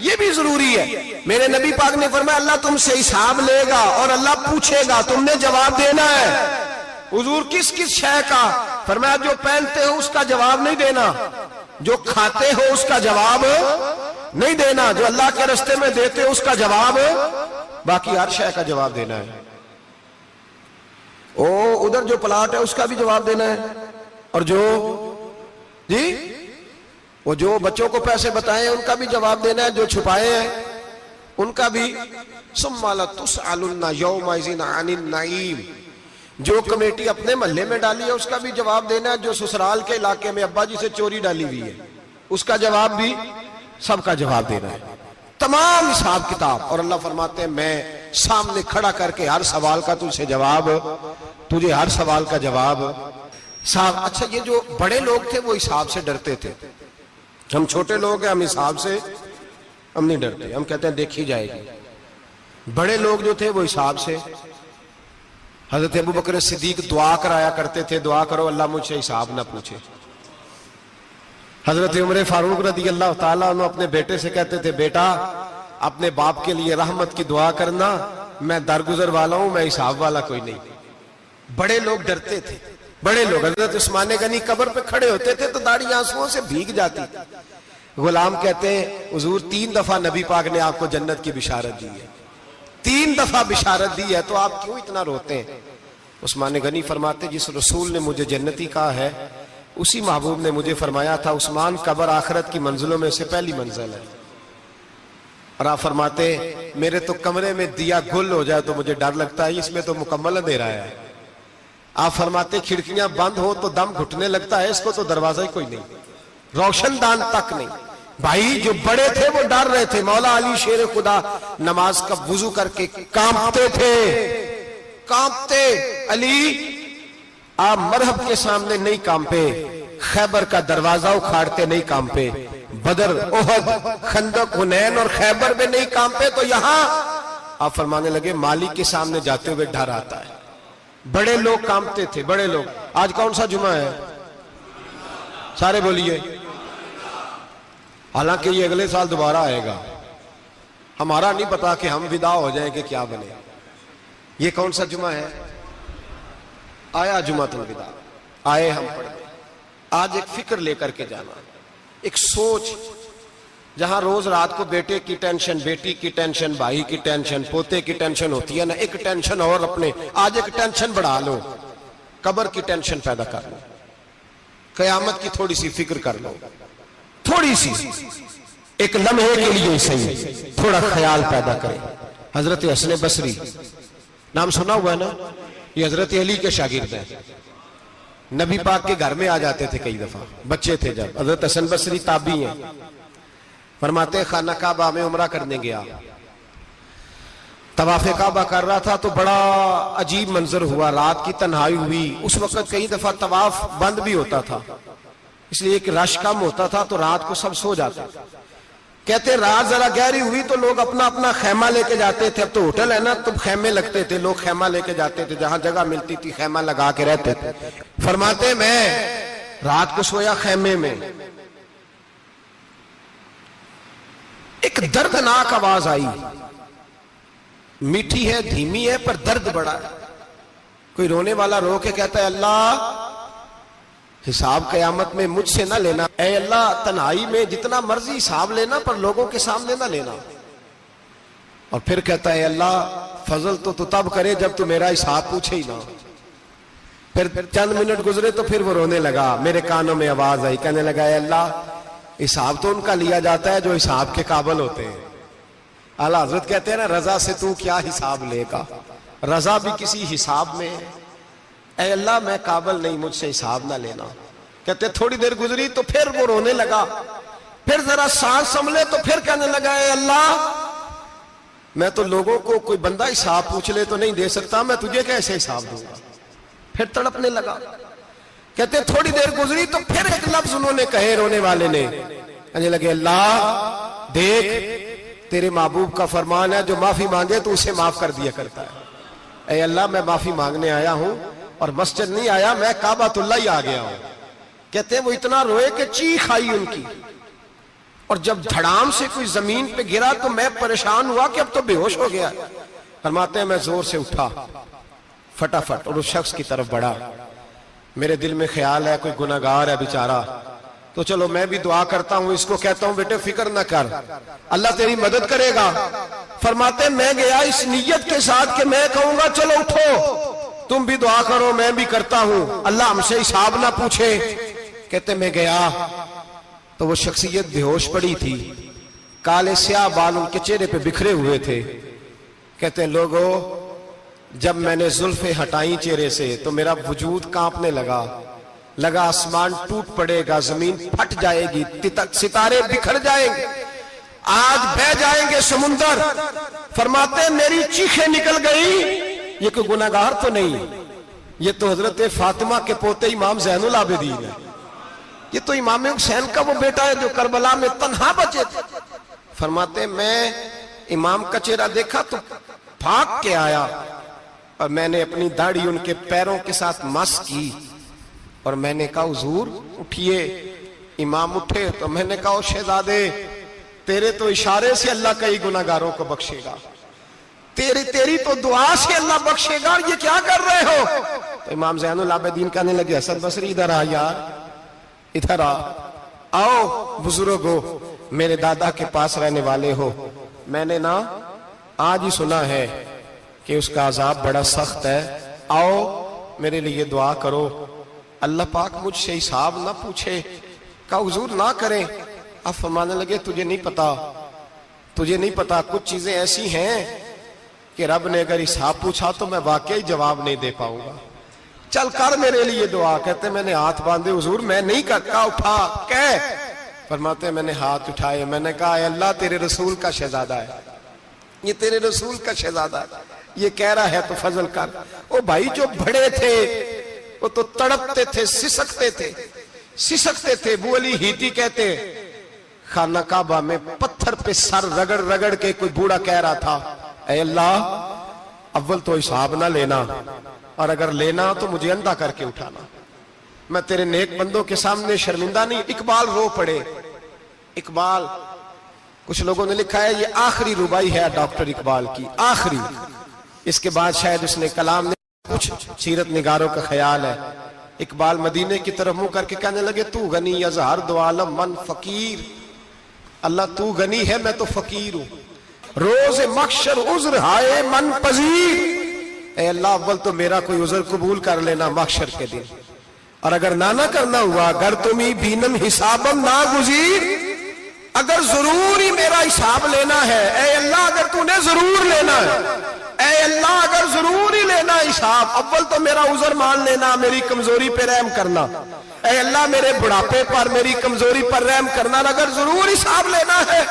یہ بھی ضروری ہے۔ میرے نبی پاک نے فرمایا اللہ تم سے حساب لے گا اور اللہ پوچھے گا، تم نے جواب دینا ہے۔ حضور کس شے کا؟ فرمایا جو پہنتے ہو اس کا جواب نہیں دینا، جو کھاتے ہو اس کا جواب نہیں دینا، جو اللہ کے راستے میں دیتے ہو اس کا جواب، باقی ہر شے کا جواب دینا ہے۔ ادھر جو پلاٹ ہے اس کا بھی جواب دینا ہے، اور وہ جو بچوں کو پیسے بتائے ان کا بھی جواب دینا ہے، جو چھپائے ہیں ان کا بھی۔ ثم لتسألن یومئذ عن النعیم، جو کمیٹی اپنے محلے میں ڈالی ہے اس کا بھی جواب دینا ہے، جو سسرال کے علاقے میں ابا جی سے چوری ڈالی ہوئی ہے اس کا جواب بھی، سب کا جواب دینا ہے، تمام حساب کتاب۔ اور اللہ فرماتے ہیں میں سامنے کھڑا کر کے ہر سوال کا تجھے ہر سوال کا جواب صاحب۔ اچھا یہ جو بڑے لوگ تھے وہ حساب سے ڈرتے تھے، ہم چھوٹے لوگ ہیں ہم حساب سے ہم نہیں ڈرتے، ہم کہتے ہیں دیکھی جائے گی۔ بڑے لوگ جو تھے وہ حساب سے، حضرت ابو بکر صدیق دعا کرایا کرتے تھے، دعا کرو اللہ مجھ سے حساب نہ پوچھے۔ حضرت عمر فاروق رضی اللہ تعالیٰ عنہ اپنے بیٹے سے کہتے تھے بیٹا اپنے باپ کے لیے رحمت کی دعا کرنا، میں درگزر والا ہوں، میں حساب والا کوئی نہیں۔ بڑے لوگ ڈرتے تھے، بڑے لوگ۔ حضرت عثمان غنی قبر پہ کھڑے ہوتے تھے تو داڑھی آنسوؤں سے بھیگ جاتی، غلام کہتے ہیں حضور 3 دفعہ نبی پاک نے آپ کو جنت کی بشارت دی ہے، 3 دفعہ بشارت دی ہے، تو آپ کیوں اتنا روتے ہیں؟ عثمان غنی فرماتے جس رسول نے مجھے جنتی کہا ہے اسی محبوب نے مجھے فرمایا تھا عثمان قبر آخرت کی منزلوں میں سے پہلی منزل ہے۔ اور آپ فرماتے میرے تو کمرے میں دیا گل ہو جائے تو مجھے ڈر لگتا ہے، اس میں تو مکمل اندھیرا ہے۔ آپ فرماتے کھڑکیاں بند ہو تو دم گھٹنے لگتا ہے، اس کو تو دروازہ ہی کوئی نہیں، روشن دان تک نہیں۔ بھائی جو بڑے تھے وہ ڈر رہے تھے۔ مولا علی شیر خدا نماز کا وضو کر کے کانپتے تھے، کانپتے۔ علی آپ مرحب کے سامنے نہیں کانپے، خیبر کا دروازہ اکھاڑتے نہیں کانپے، بدر احد خندق حنین اور خیبر میں نہیں کانپے، تو یہاں آپ فرمانے لگے مالک کے سامنے جاتے ہوئے ڈر آتا ہے۔ بڑے لوگ کانپتے تھے، بڑے لوگ۔ آج کون سا جمعہ ہے؟ سارے بولیے۔ حالانکہ یہ اگلے سال دوبارہ آئے گا، ہمارا نہیں پتا کہ ہم ودا ہو جائیں کہ کیا بنے۔ یہ کون سا جمعہ ہے؟ آیا جمعہ الوداع، آئے ہم پڑھیں۔ آج ایک فکر لے کر کے جانا، ایک سوچ، جہاں روز رات کو بیٹے کی ٹینشن، بیٹی کی ٹینشن، بھائی کی ٹینشن، پوتے کی ٹینشن ہوتی ہے نا، ایک ٹینشن اور اپنے آج ایک ٹینشن بڑھا لو، قبر کی ٹینشن پیدا کر لو، قیامت کی تھوڑی سی فکر کر لو، تھوڑی سی، ایک لمحے کے لیے صحیح تھوڑا خیال پیدا کرے۔ حضرت حسن بصری نام سنا ہوا ہے نا؟ یہ حضرت علی کے شاگرد ہیں، نبی پاک کے گھر میں آ جاتے تھے کئی دفعہ، بچے تھے جب۔ حضرت حسن بصری تابعی ہیں، فرماتے ہیں خانہ کعبہ میں عمرہ کرنے گیا، طواف کعبہ کر رہا تھا تو بڑا عجیب منظر ہوا، رات کی تنہائی ہوئی۔ اس وقت کئی دفعہ طواف بند بھی ہوتا تھا، اس لیے کہ رش کم ہوتا تھا تو رات کو سب سو جاتے۔ کہتے رات ذرا گہری ہوئی تو لوگ اپنا اپنا خیمہ لے کے جاتے تھے، اب تو ہوٹل ہے نا تو خیمے لگتے تھے، لوگ خیمہ لے کے جاتے تھے، جہاں جگہ ملتی تھی خیمہ لگا کے رہتے تھے۔ فرماتے میں رات کو سویا خیمے میں، ایک دردناک آواز آئی، میٹھی ہے دھیمی ہے پر درد بڑا ہے۔ کوئی رونے والا رو کے کہتا ہے اللہ حساب قیامت میں مجھ سے نہ لینا، اے اللہ تنہائی میں جتنا مرضی حساب لینا پر لوگوں کے سامنے نہ لینا۔ اور پھر کہتا ہے اللہ فضل تو تب کرے جب تو میرا حساب پوچھے ہی نہ۔ پھر چند منٹ گزرے تو پھر وہ رونے لگا، میرے کانوں میں آواز آئی، کہنے لگا اے اللہ حساب تو ان کا لیا جاتا ہے جو حساب کے قابل ہوتے ہیں۔ اعلیٰ حضرت کہتے ہیں نا رضا سے تو کیا حساب لے گا، رضا بھی کسی حساب میں ہے۔ اے اللہ میں قابل نہیں، مجھ سے حساب نہ لینا۔ کہتے تھوڑی دیر گزری تو پھر وہ رونے لگا، پھر ذرا سانس سنبھلے تو پھر کہنے لگا اے اللہ میں تو لوگوں کو کوئی بندہ حساب پوچھ لے تو نہیں دے سکتا، میں تجھے کیسے حساب دوں گا۔ پھر تڑپنے لگا۔ کہتے تھوڑی دیر گزری تو پھر ایک لفظ انہوں نے کہے رونے والے نے، کہنے لگے اللہ دیکھ تیرے محبوب کا فرمان ہے جو معافی مانگے تو اسے معاف کر دیا کرتا ہے۔ اے اللہ میں معافی مانگنے آیا ہوں اور مسجد نہیں آیا، میں کعبۃ اللہ ہی آ گیا ہوں۔ کہتے ہیں وہ اتنا روئے کہ چیخ آئی ان کی، اور جب دھڑام سے کوئی زمین پہ گرا تو میں پریشان ہوا کہ اب تو بے ہوش ہو گیا۔ فرماتے ہیں میں زور سے اٹھا فٹافٹ اور اس شخص کی طرف بڑھا، میرے دل میں خیال ہے کوئی گناہگار ہے بیچارہ، تو چلو میں بھی دعا کرتا ہوں، اس کو کہتا ہوں بیٹے فکر نہ کر اللہ تیری مدد کرے گا۔ فرماتے میں گیا اس نیت کے ساتھ کہ میں کہوں گا چلو اٹھو تم بھی دعا کرو میں بھی کرتا ہوں، اللہ ہم سے حساب نہ پوچھے۔ کہتے میں گیا تو وہ شخصیت بے ہوش پڑی تھی، کالے سیاہ بال ان کے چہرے پہ بکھرے ہوئے تھے۔ کہتے ہیں لوگوں جب میں نے زلفیں ہٹائیں چہرے سے تو میرا وجود کانپنے لگا آسمان ٹوٹ پڑے گا، زمین پھٹ جائے گی، ستارے بکھر جائیں گے، آج بہہ جائیں گے سمندر۔ فرماتے ہیں میری چیخیں نکل گئی، یہ کوئی گناہگار تو نہیں، یہ تو حضرت فاطمہ کے پوتے امام زین العابدین ہے، یہ تو امام حسین کا وہ بیٹا ہے جو کربلا میں تنہا بچے تھے۔ فرماتے ہیں میں امام کا چہرہ دیکھا تو بھاگ کے آیا اور میں نے اپنی داڑھی ان کے پیروں کے ساتھ مس کی اور میں نے کہا حضور اٹھئے۔ امام اٹھے تو میں نے کہا شہزادے تیرے تو اشارے سے اللہ کئی گناہگاروں کو بخشے گا، تیری تو دعا سے اللہ بخشے گا، یہ کیا کر رہے ہو؟ تو امام زین العابدین کہنے لگے حسن بصری ادھر آ یار، ادھر آؤ بزرگو، میرے دادا کے پاس رہنے والے ہو، میں نے نا آج ہی سنا ہے کہ اس کا عذاب بڑا سخت ہے، آؤ میرے لیے دعا کرو، اللہ پاک مجھ سے حساب نہ پوچھے۔ کہا حضور نہ کریں۔ اب فرمانے لگے تجھے نہیں پتا کچھ چیزیں ایسی ہیں کہ رب نے اگر حساب پوچھا تو میں واقعی جواب نہیں دے پاؤں گا، چل کر میرے لیے دعا۔ کہتے میں نے ہاتھ باندھے حضور میں نہیں کرتا، اٹھا کہہ۔ فرماتے میں نے ہاتھ اٹھائے، میں نے کہا اے اللہ تیرے رسول کا شہزادہ ہے، یہ تیرے رسول کا شہزادہ ہے، یہ کہہ رہا ہے تو فضل کر۔ وہ بھائی جو بڑے تھے وہ تو تڑپتے تھے، سسکتے تھے۔ ابو علی ہیتی کہتے خانہ کعبہ میں پتھر پہ سر رگڑ رگڑ کے کوئی بوڑھا کہہ رہا تھا اے اللہ اول تو حساب نہ لینا، اور اگر لینا تو مجھے اندھا کر کے اٹھانا، میں تیرے نیک بندوں کے سامنے شرمندہ نہیں۔ اقبال رو پڑے، اقبال کچھ لوگوں نے لکھا ہے یہ آخری ربائی ہے ڈاکٹر اقبال کی، آخری، اس کے بعد شاید اس نے کلام نے کچھ سیرت نگاروں کا خیال ہے۔ اقبال مدینے کی طرف منہ کر کے کہنے لگے تو غنی از ہر دو عالم من فقیر، اللہ تو غنی ہے میں تو فقیر ہوں، روز محشر عذر ہائے من پذیر، اے اللہ اول تو میرا کوئی عذر قبول کر لینا محشر کے دن، اور اگر نہ کرنا ہوا اگر تمہیں بینم حسابم نہ گزیر، اگر ضرور ہی میرا حساب لینا ہے اے اللہ، اگر تو نے ضرور لینا ہے اے اے اللہ اگر ضرور ہی لینا حساب، اول تو میرا عذر مان لینا، میری کمزوری پہ رحم کرنا، اے اللہ میرے بڑھاپے پر میری کمزوری پر رحم کرنا، اگر ضرور حساب لینا ہے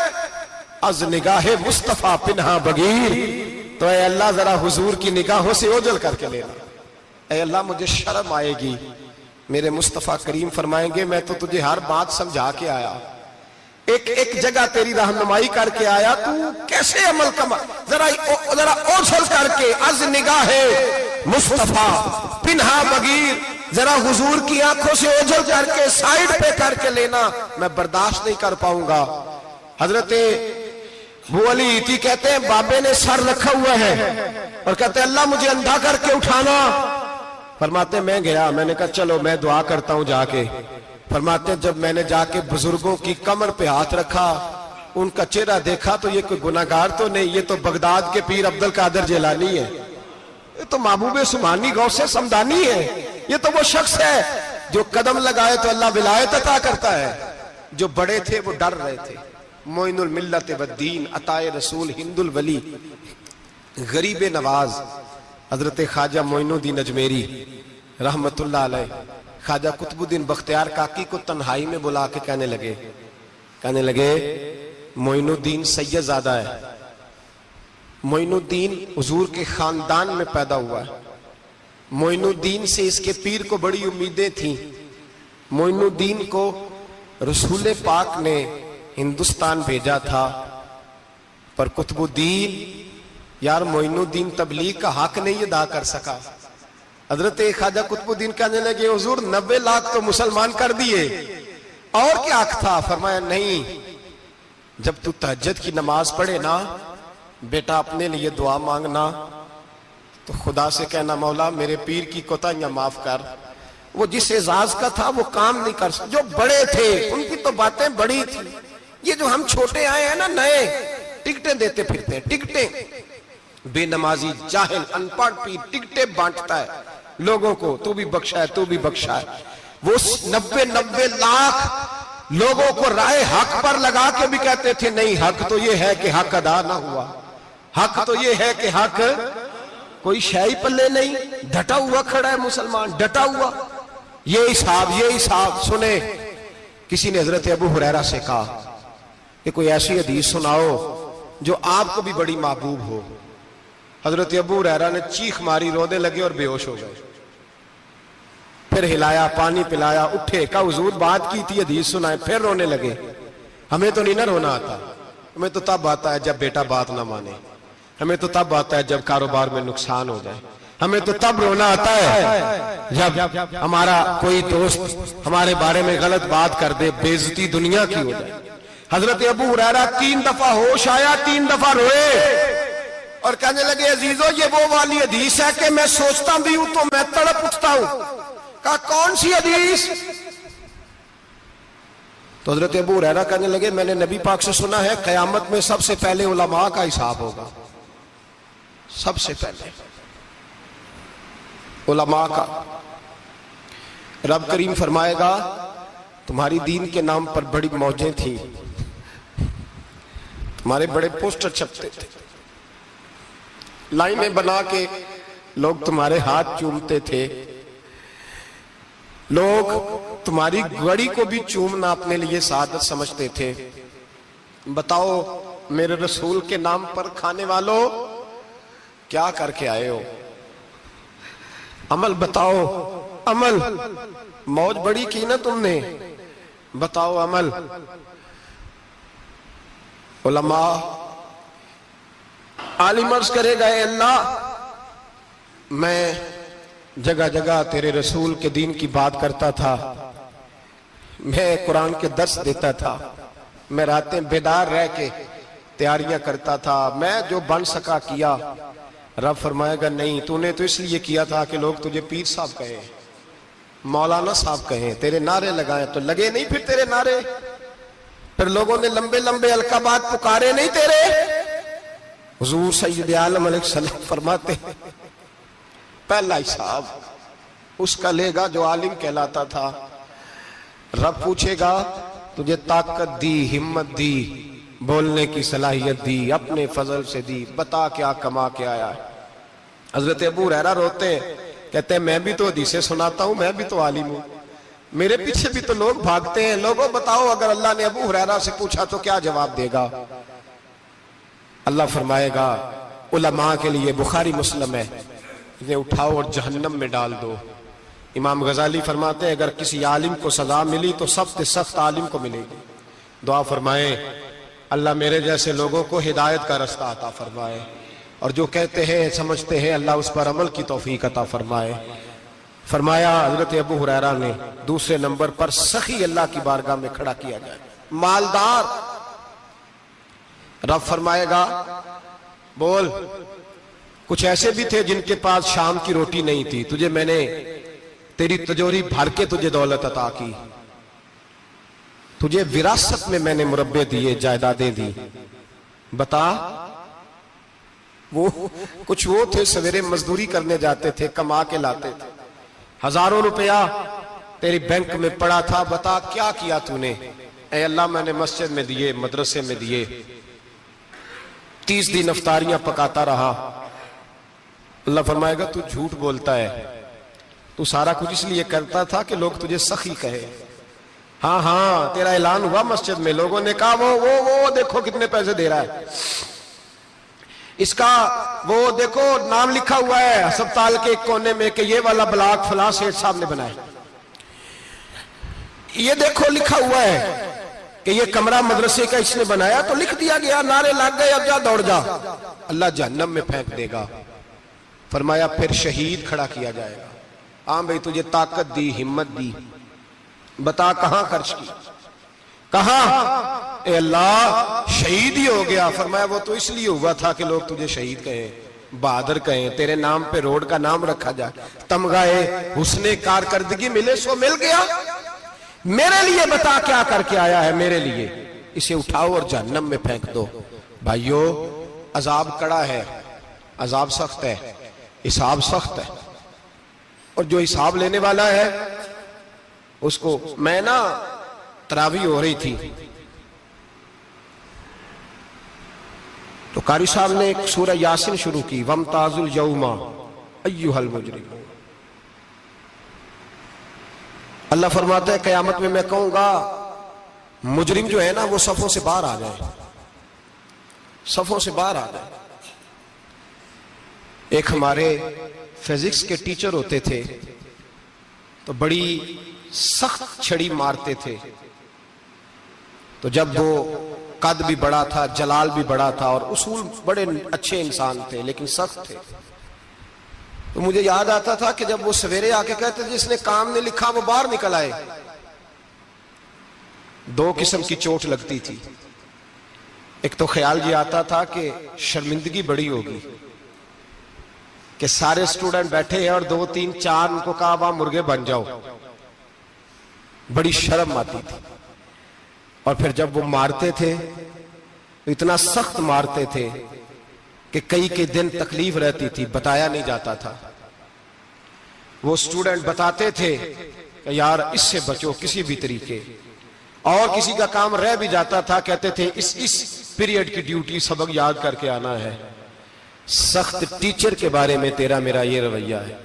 از نگاہ مصطفیٰ پنہا بغیر، تو اے اللہ ذرا حضور کی نگاہوں سے اوجھل کر کے لینا۔ اے اللہ مجھے شرم آئے گی، میرے مصطفیٰ کریم فرمائیں گے میں تو تجھے ہر بات سمجھا کے آیا، ایک جگہ تیری رہنمائی کر کے آیا، تو کیسے عمل کما، ذرا اوجھل کر کے از نگاہ مصطفیٰ پنہا بغیر، ذرا حضور کی آنکھوں سے اوجھل کر کے سائیڈ پہ کر کے لینا، میں برداشت نہیں کر پاؤں گا۔ حضرت ابو علی ایتی کہتے ہیں بابے نے سر رکھا ہوا ہے اور کہتے ہیں اللہ مجھے اندھا کر کے اٹھانا، فرماتے میں گیا، میں نے کہا چلو میں دعا کرتا ہوں جا کے، فرماتے ہیں جب میں نے جا کے بزرگوں کی کمر پہ ہاتھ رکھا، ان کا چہرہ دیکھا تو یہ کوئی گناہگار تو نہیں، یہ تو بغداد کے پیر عبد القادر جیلانی ہے، یہ تو محبوب سبحانی غوث سمدانی ہے، یہ تو وہ شخص ہے جو قدم لگائے تو اللہ ولایت عطا کرتا ہے۔ جو بڑے تھے وہ ڈر رہے تھے، معین الملت والدین، عطائے رسول، ہند الولی، غریب نواز حضرت خواجہ معین الدین اجمیری رحمت اللہ علیہ، خواجہ قطب الدین بختیار کاکی کو تنہائی میں بلا کے کہنے لگے معین الدین سید زادہ ہے، معین الدین حضور کے خاندان میں پیدا ہوا ہے، معین الدین سے اس کے پیر کو بڑی امیدیں تھیں، معین الدین کو رسول پاک نے ہندوستان بھیجا تھا، پر قطب الدین یار معین الدین تبلیغ کا حق نہیں ادا کر سکا۔ حضرت خواجہ قطب الدین کہنے لگے حضور 90 لاکھ تو مسلمان کر دیے، اور کیا حق تھا؟ فرمایا نہیں، جب تو تہجد کی نماز پڑھے نا بیٹا اپنے لیے دعا مانگنا تو خدا سے کہنا مولا میرے پیر کی کوتاہیاں معاف کر، وہ جس اعزاز کا تھا وہ کام نہیں کر سکتا، جو بڑے تھے ان کی تو باتیں بڑی تھی، یہ جو ہم چھوٹے آئے ہیں نا نئے، ٹکٹیں دیتے پھرتے ہیں، ٹکٹیں، بے نمازی جاہل ان پڑھ پیر ٹکٹیں بانٹتا ہے لوگوں کو، تو بھی بخشا ہے تو بھی بخشا ہے، وہ 90 لاکھ لوگوں کو رائے حق پر لگا کے بھی کہتے تھے نہیں حق تو یہ ہے کہ حق ادا نہ ہوا، حق تو یہ ہے کہ حق، کوئی شاہی پلے نہیں، ڈٹا ہوا کھڑا ہے مسلمان، ڈٹا ہوا، یہ حساب سنے۔ کسی نے حضرت ابو ہریرہ سے کہا کہ کوئی ایسی حدیث سناؤ جو آپ کو بھی بڑی محبوب ہو۔ حضرت ابو ہریرہ نے چیخ ماری، رونے لگے اور بے ہوش ہو گئے، پھر ہلایا، پانی پلایا، اٹھے، کہا حضور بات کی تھی حدیث سنائے، پھر رونے لگے۔ ہمیں تو نہیں نہ رونا آتا، ہمیں تو تب آتا ہے جب بیٹا بات نہ مانے، ہمیں تو تب آتا ہے جب کاروبار میں نقصان ہو جائے، ہمیں تو تب رونا آتا ہے جب ہمارا کوئی دوست ہمارے بارے میں غلط بات کر دے، بے عزتی دنیا کی ہو جائے۔ حضرت ابو ہریرہ 3 دفعہ ہوش آیا، 3 دفعہ روئے اور کہنے لگے عزیزو یہ وہ والی حدیث ہے کہ میں سوچتا بھی ہوں تو میں تڑپ اٹھتا ہوں۔ کہا کون سی حدیث؟ تو حضرت ابو ہریرہ کہنے لگے میں نے نبی پاک سے سنا ہے قیامت میں سب سے پہلے علماء کا حساب ہوگا، سب سے پہلے علماء کا۔ رب کریم فرمائے گا تمہاری دین کے نام پر بڑی موجیں تھیں، تمہارے بڑے پوسٹر چھپتے تھے، لائنیں بنا کے لوگ تمہارے ہاتھ چومتے تھے، لوگ تمہاری گڑی کو بھی چومنا اپنے لیے سعادت سمجھتے تھے۔ بتاؤ میرے رسول کے نام پر کھانے والوں کیا کر کے آئے ہو؟ عمل بتاؤ، عمل، موج بڑی کی نا تم نے، بتاؤ عمل۔ علماء عالم عرض کرے گا اے اللہ میں جگہ جگہ تیرے رسول کے دین کی بات کرتا تھا، میں قرآن کے درس دیتا تھا، میں راتیں بیدار رہ کے تیاریاں کرتا تھا، میں جو بن سکا کیا۔ رب فرمائے گا نہیں، تو نے تو اس لیے کیا تھا کہ لوگ تجھے پیر صاحب کہیں، مولانا صاحب کہیں، تیرے نعرے لگائیں، تو لگے نہیں پھر تیرے نعرے، پھر لوگوں نے لمبے لمبے القابات پکارے نہیں تیرے۔ حضور سید عالم علیہ السلام فرماتے ہیں پہلا حساب اس کا لے گا جو عالم کہلاتا تھا۔ رب پوچھے گا تجھے طاقت دی، ہمت دی، بولنے کی صلاحیت دی، اپنے فضل سے دی، بتا کیا کما کے آیا ہے۔ حضرت ابو ہریرہ روتے ہیں، کہتے ہیں میں بھی تو حدیثیں سناتا ہوں، میں بھی تو عالم ہوں، میرے پیچھے بھی تو لوگ بھاگتے ہیں، لوگوں بتاؤ اگر اللہ نے ابو ہریرہ سے پوچھا تو کیا جواب دے گا؟ اللہ فرمائے گا علماء کے لیے بخاری مسلم ہے، انہیں اٹھاؤ اور جہنم میں ڈال دو۔ امام غزالی فرماتے ہیں اگر کسی عالم کو سزا ملی تو سب سے سخت عالم کو ملے گی۔ دعا فرمائیں اللہ میرے جیسے لوگوں کو ہدایت کا رستہ عطا فرمائے، اور جو کہتے ہیں سمجھتے ہیں اللہ اس پر عمل کی توفیق عطا فرمائے۔ فرمایا حضرت ابو ہریرہ نے دوسرے نمبر پر سخی اللہ کی بارگاہ میں کھڑا کیا جائے، مالدار۔ رب فرمائے گا بول، کچھ ایسے بھی تھے جن کے پاس شام کی روٹی نہیں تھی، تجھے میں نے تیری تجوری بھر کے تجھے دولت عطا کی، تجھے وراثت میں نے مربے دیے، جائیدادیں دی، بتا۔ وہ کچھ وہ تھے سویرے مزدوری کرنے جاتے تھے، کما کے لاتے تھے، ہزاروں روپیہ تیری بینک میں پڑا تھا، بتا کیا کیا تو نے؟ اے اللہ میں نے مسجد میں دیے، مدرسے میں دیے، 30 دن افطاریاں پکاتا رہا۔ اللہ فرمائے گا تو جھوٹ بولتا ہے، تو سارا کچھ اس لیے کرتا تھا کہ لوگ تجھے سخی کہے۔ ہاں ہاں تیرا اعلان ہوا مسجد میں، لوگوں نے کہا وہ دیکھو کتنے پیسے دے رہا ہے، اس کا وہ دیکھو نام لکھا ہوا ہے ہسپتال کے ایک کونے میں کہ یہ والا بلاک فلاں سیٹھ صاحب نے بنایا، یہ دیکھو لکھا ہوا ہے کہ یہ کمرہ مدرسے کا اس نے بنایا، تو لکھ دیا گیا، نعرے لگ گئے، اب جا دوڑ جا۔ اللہ جہنم میں پھینک دے گا۔ فرمایا پھر شہید کھڑا کیا جائے گا۔ ہاں بھئی تجھے طاقت دی، ہمت دی، بتا کہاں خرچ کی، کہاں؟ اے اللہ شہید ہی ہو گیا۔ فرمایا وہ تو اس لیے ہوا تھا کہ لوگ تجھے شہید کہیں، بہادر کہیں، تیرے نام پہ روڈ کا نام رکھا جائے، تمغہ حسن کارکردگی ملے، سو مل گیا۔ میرے لیے بتا کیا کر کے آیا ہے، میرے لیے، اسے اٹھاؤ اور جہنم میں پھینک دو۔ بھائیو عذاب کڑا ہے، عذاب سخت ہے، حساب سخت ہے، اور جو حساب لینے والا ہے اس کو، میں نا تراویح ہو رہی تھی تو قاری صاحب نے ایک سورہ یاسین شروع کی، وَامْتَازُوا الْيَوْمَ أَيُّهَا الْمُجْرِمُونَ۔ اللہ فرماتا ہے قیامت میں کہوں گا مجرم جو ہے نا وہ صفوں سے باہر آ جائے، صفوں سے باہر آ جائے۔ ایک ہمارے فزکس کے ٹیچر ہوتے تھے تو بڑی سخت چھڑی مارتے تھے، تو جب وہ قد بھی بڑا تھا، جلال بھی بڑا تھا، اور اصول بڑے اچھے انسان تھے لیکن سخت تھے، تو مجھے یاد آتا تھا کہ جب وہ سویرے آ کے کہتے تھے جس نے کام نے لکھا وہ باہر نکل آئے۔ دو قسم کی چوٹ لگتی تھی، ایک تو خیال یہ آتا تھا کہ شرمندگی بڑی ہوگی کہ سارے سٹوڈنٹ بیٹھے ہیں اور 2 3 4 ان کو کہا وہاں مرغے بن جاؤ، بڑی شرم آتی تھی۔ اور پھر جب وہ مارتے تھے تو اتنا سخت مارتے تھے کہ کئی کے دن تکلیف رہتی تھی، بتایا نہیں جاتا تھا۔ وہ سٹوڈنٹ بتاتے تھے کہ یار اس سے بچو کسی بھی طریقے، اور کسی کا کام رہ بھی جاتا تھا کہتے تھے اس پیریڈ کی ڈیوٹی سبق یاد کر کے آنا ہے۔ سخت ٹیچر کے بارے میں تیرا میرا یہ رویہ ہے۔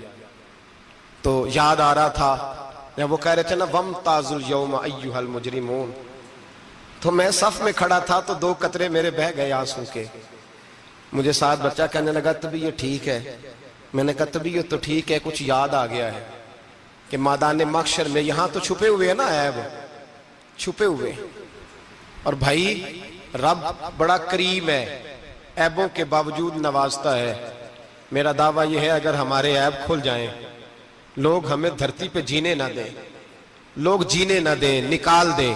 تو یاد آ رہا تھا جب وہ کہہ رہے تھے نا وَامْتَازُوا الْيَوْمَ أَيُّهَا الْمُجْرِمُونَ، تو میں صف میں کھڑا تھا تو 2 قطرے میرے بہہ گئے آنسو کے۔ مجھے ساتھ بچہ کہنے لگا تبھی یہ ٹھیک ہے، میں نے کہا تبھی یہ تو ٹھیک ہے، کچھ یاد آ گیا ہے کہ میدان محشر میں یہاں تو چھپے ہوئے ہیں نا عیب، چھپے ہوئے، اور بھائی رب بڑا کریم ہے، عیبوں کے باوجود نوازتا ہے۔ میرا دعویٰ یہ ہے اگر ہمارے عیب کھل جائیں، لوگ ہمیں دھرتی پہ جینے نہ دیں، لوگ جینے نہ دیں، نکال دیں،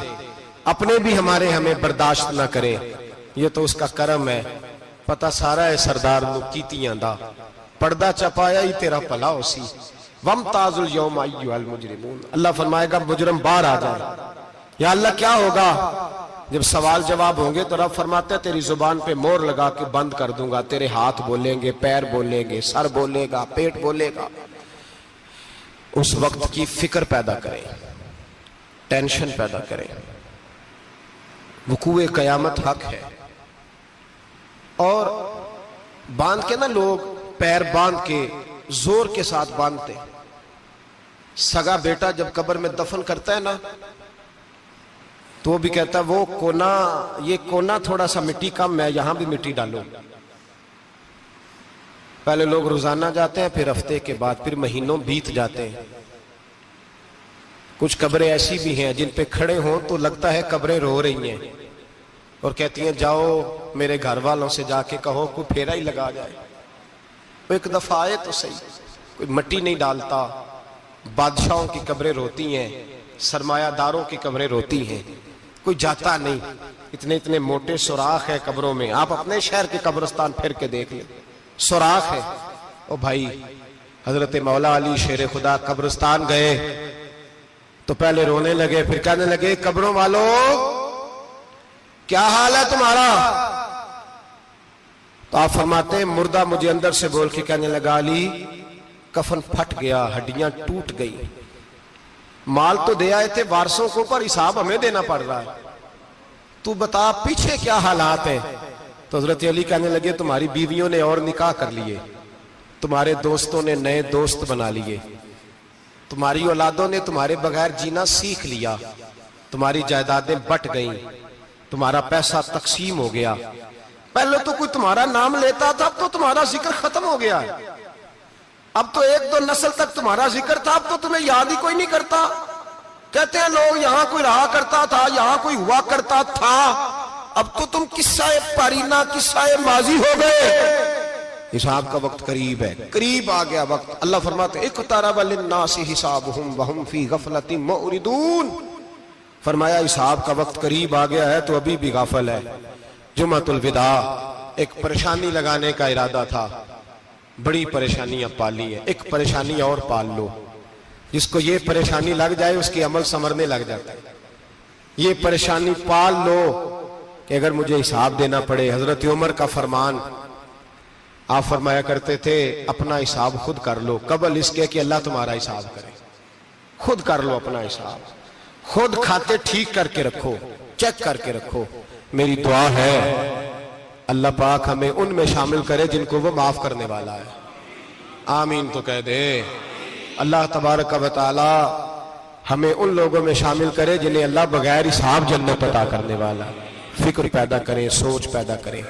اپنے بھی ہمیں برداشت نہ کریں، یہ تو اس کا کرم ہے۔ پتہ سارا ہے سردار نو کیتیاں دا، پردہ چپایا ہی تیرا پلا ہو سی۔ وَامْتَازُوا الْيَوْمَ أَيُّهَا الْمُجْرِمُونَ، اللہ فرمائے گا مجرم باہر آ جائے۔ یا اللہ کیا ہوگا؟ جب سوال جواب ہوں گے تو رب فرماتا ہے تیری زبان پہ مور لگا کے بند کر دوں گا، تیرے ہاتھ بولیں گے، پیر بولیں گے، سر بولے گا، پیٹ بولے گا۔ اس وقت کی فکر پیدا کریں، ٹینشن پیدا کریں۔ وقوع قیامت حق ہے، اور باندھ کے نا لوگ پیر باندھ کے زور کے ساتھ باندھتے ہیں. سگا بیٹا جب قبر میں دفن کرتا ہے نا تو وہ بھی کہتا ہے وہ کونا، یہ کونا تھوڑا سا مٹی کم ہے، یہاں بھی مٹی ڈالو. پہلے لوگ روزانہ جاتے ہیں، پھر ہفتے کے بعد، پھر مہینوں بیت جاتے ہیں. کچھ قبریں ایسی بھی ہیں جن پہ کھڑے ہوں تو لگتا ہے قبریں رو رہی ہیں اور کہتی ہیں جاؤ میرے گھر والوں سے جا کے کہو کوئی پھیرا ہی لگا جائے. وہ ایک دفعہ آئے تو صحیح. کوئی مٹی نہیں ڈالتا. بادشاہوں کی قبریں روتی ہیں، سرمایہ داروں کی قبریں روتی ہیں، کوئی جاتا نہیں. اتنے اتنے موٹے سوراخ ہے قبروں میں. آپ اپنے شہر کے قبرستان پھر کے دیکھ لیں، سوراخ ہے. او بھائی، حضرت مولا علی شیر خدا قبرستان گئے تو پہلے رونے لگے، پھر کہنے لگے قبروں والوں کیا حال ہے تمہارا؟ تو آپ فرماتے ہیں مردہ مجھے اندر سے بول کے کہنے لگا علی کفن پھٹ گیا، ہڈیاں ٹوٹ گئی. مال تو دے آئے تھے وارثوں کو، پر حساب ہمیں دینا پڑ رہا ہے. تو بتا پیچھے کیا حالات ہیں؟ تو حضرت علی کہنے لگے تمہاری بیویوں نے اور نکاح کر لیے، تمہارے دوستوں نے نئے دوست بنا لیے، تمہاری اولادوں نے تمہارے بغیر جینا سیکھ لیا، تمہاری جائیدادیں بٹ گئیں، تمہارا پیسہ تقسیم ہو گیا. پہلے تو کوئی تمہارا نام لیتا تھا، اب تو تمہارا ذکر ختم ہو گیا. اب تو ایک دو نسل تک تمہارا ذکر تھا، اب تو تمہیں یاد ہی کوئی نہیں کرتا. کہتے ہیں لوگ یہاں کوئی رہا کرتا تھا، یہاں کوئی ہوا کرتا تھا، اب تو تم قصہ پارینہ، قصہ ماضی ہو گئے. حساب کا وقت قریب ہے، قریب آ گیا وقت. اللہ فرماتے ہیں اقترب للناس حسابهم وهم فی غفلۃ معرضون. فرمایا حساب کا وقت قریب آ گیا ہے تو ابھی بھی غافل ہے. جمعۃ الوداع ایک پریشانی لگانے کا ارادہ تھا، بڑی پریشانیاں پالی ہیں، ایک پریشانی اور پال لو. جس کو یہ پریشانی لگ جائے اس کی عمل سنورنے لگ جاتا ہے. یہ پریشانی پال لو کہ اگر مجھے حساب دینا پڑے. حضرت عمر کا فرمان، آپ فرمایا کرتے تھے اپنا حساب خود کر لو قبل اس کے کہ اللہ تمہارا حساب کرے. خود کر لو اپنا حساب، خود کھاتے ٹھیک کر کے رکھو، چیک کر کے رکھو. میری دعا ہے اللہ پاک ہمیں ان میں شامل کرے جن کو وہ معاف کرنے والا ہے. آمین تو کہہ دے. اللہ تبارک و تعالی ہمیں ان لوگوں میں شامل کرے جنہیں اللہ بغیر حساب جنت عطا کرنے والا. فکر پیدا کریں، سوچ پیدا کریں.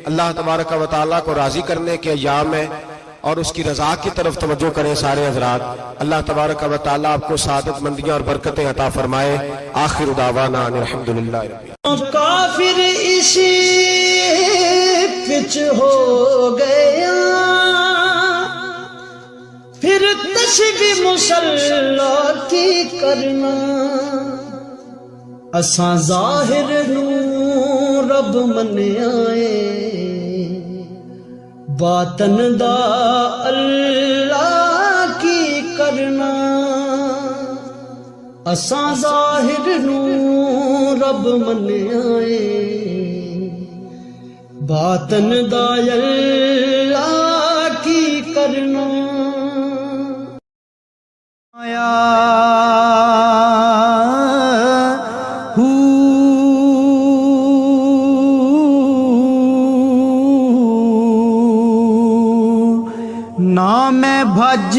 اللہ تبارک و تعالیٰ کو راضی کرنے کے ایام ہے اور اس کی رضا کی طرف توجہ کریں سارے حضرات. اللہ تبارک و تعالیٰ آپ کو سعادت مندیاں اور برکتیں عطا فرمائے. آخر دعوانا الحمدللہ. کافر اسی پچ ہو گیا، پھر تشبیہ مسلح کی کرنا. اساں ظاہر نو رب منیائے، باطن دا اللہ کی کرنا. اساں ظاہر نو رب منیائے، باطن دا اللہ کی کرنا. نہ میں بھج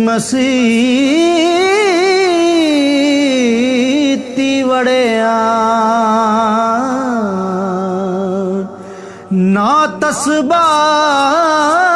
مسیح تی وڑیا، نہ تسبیح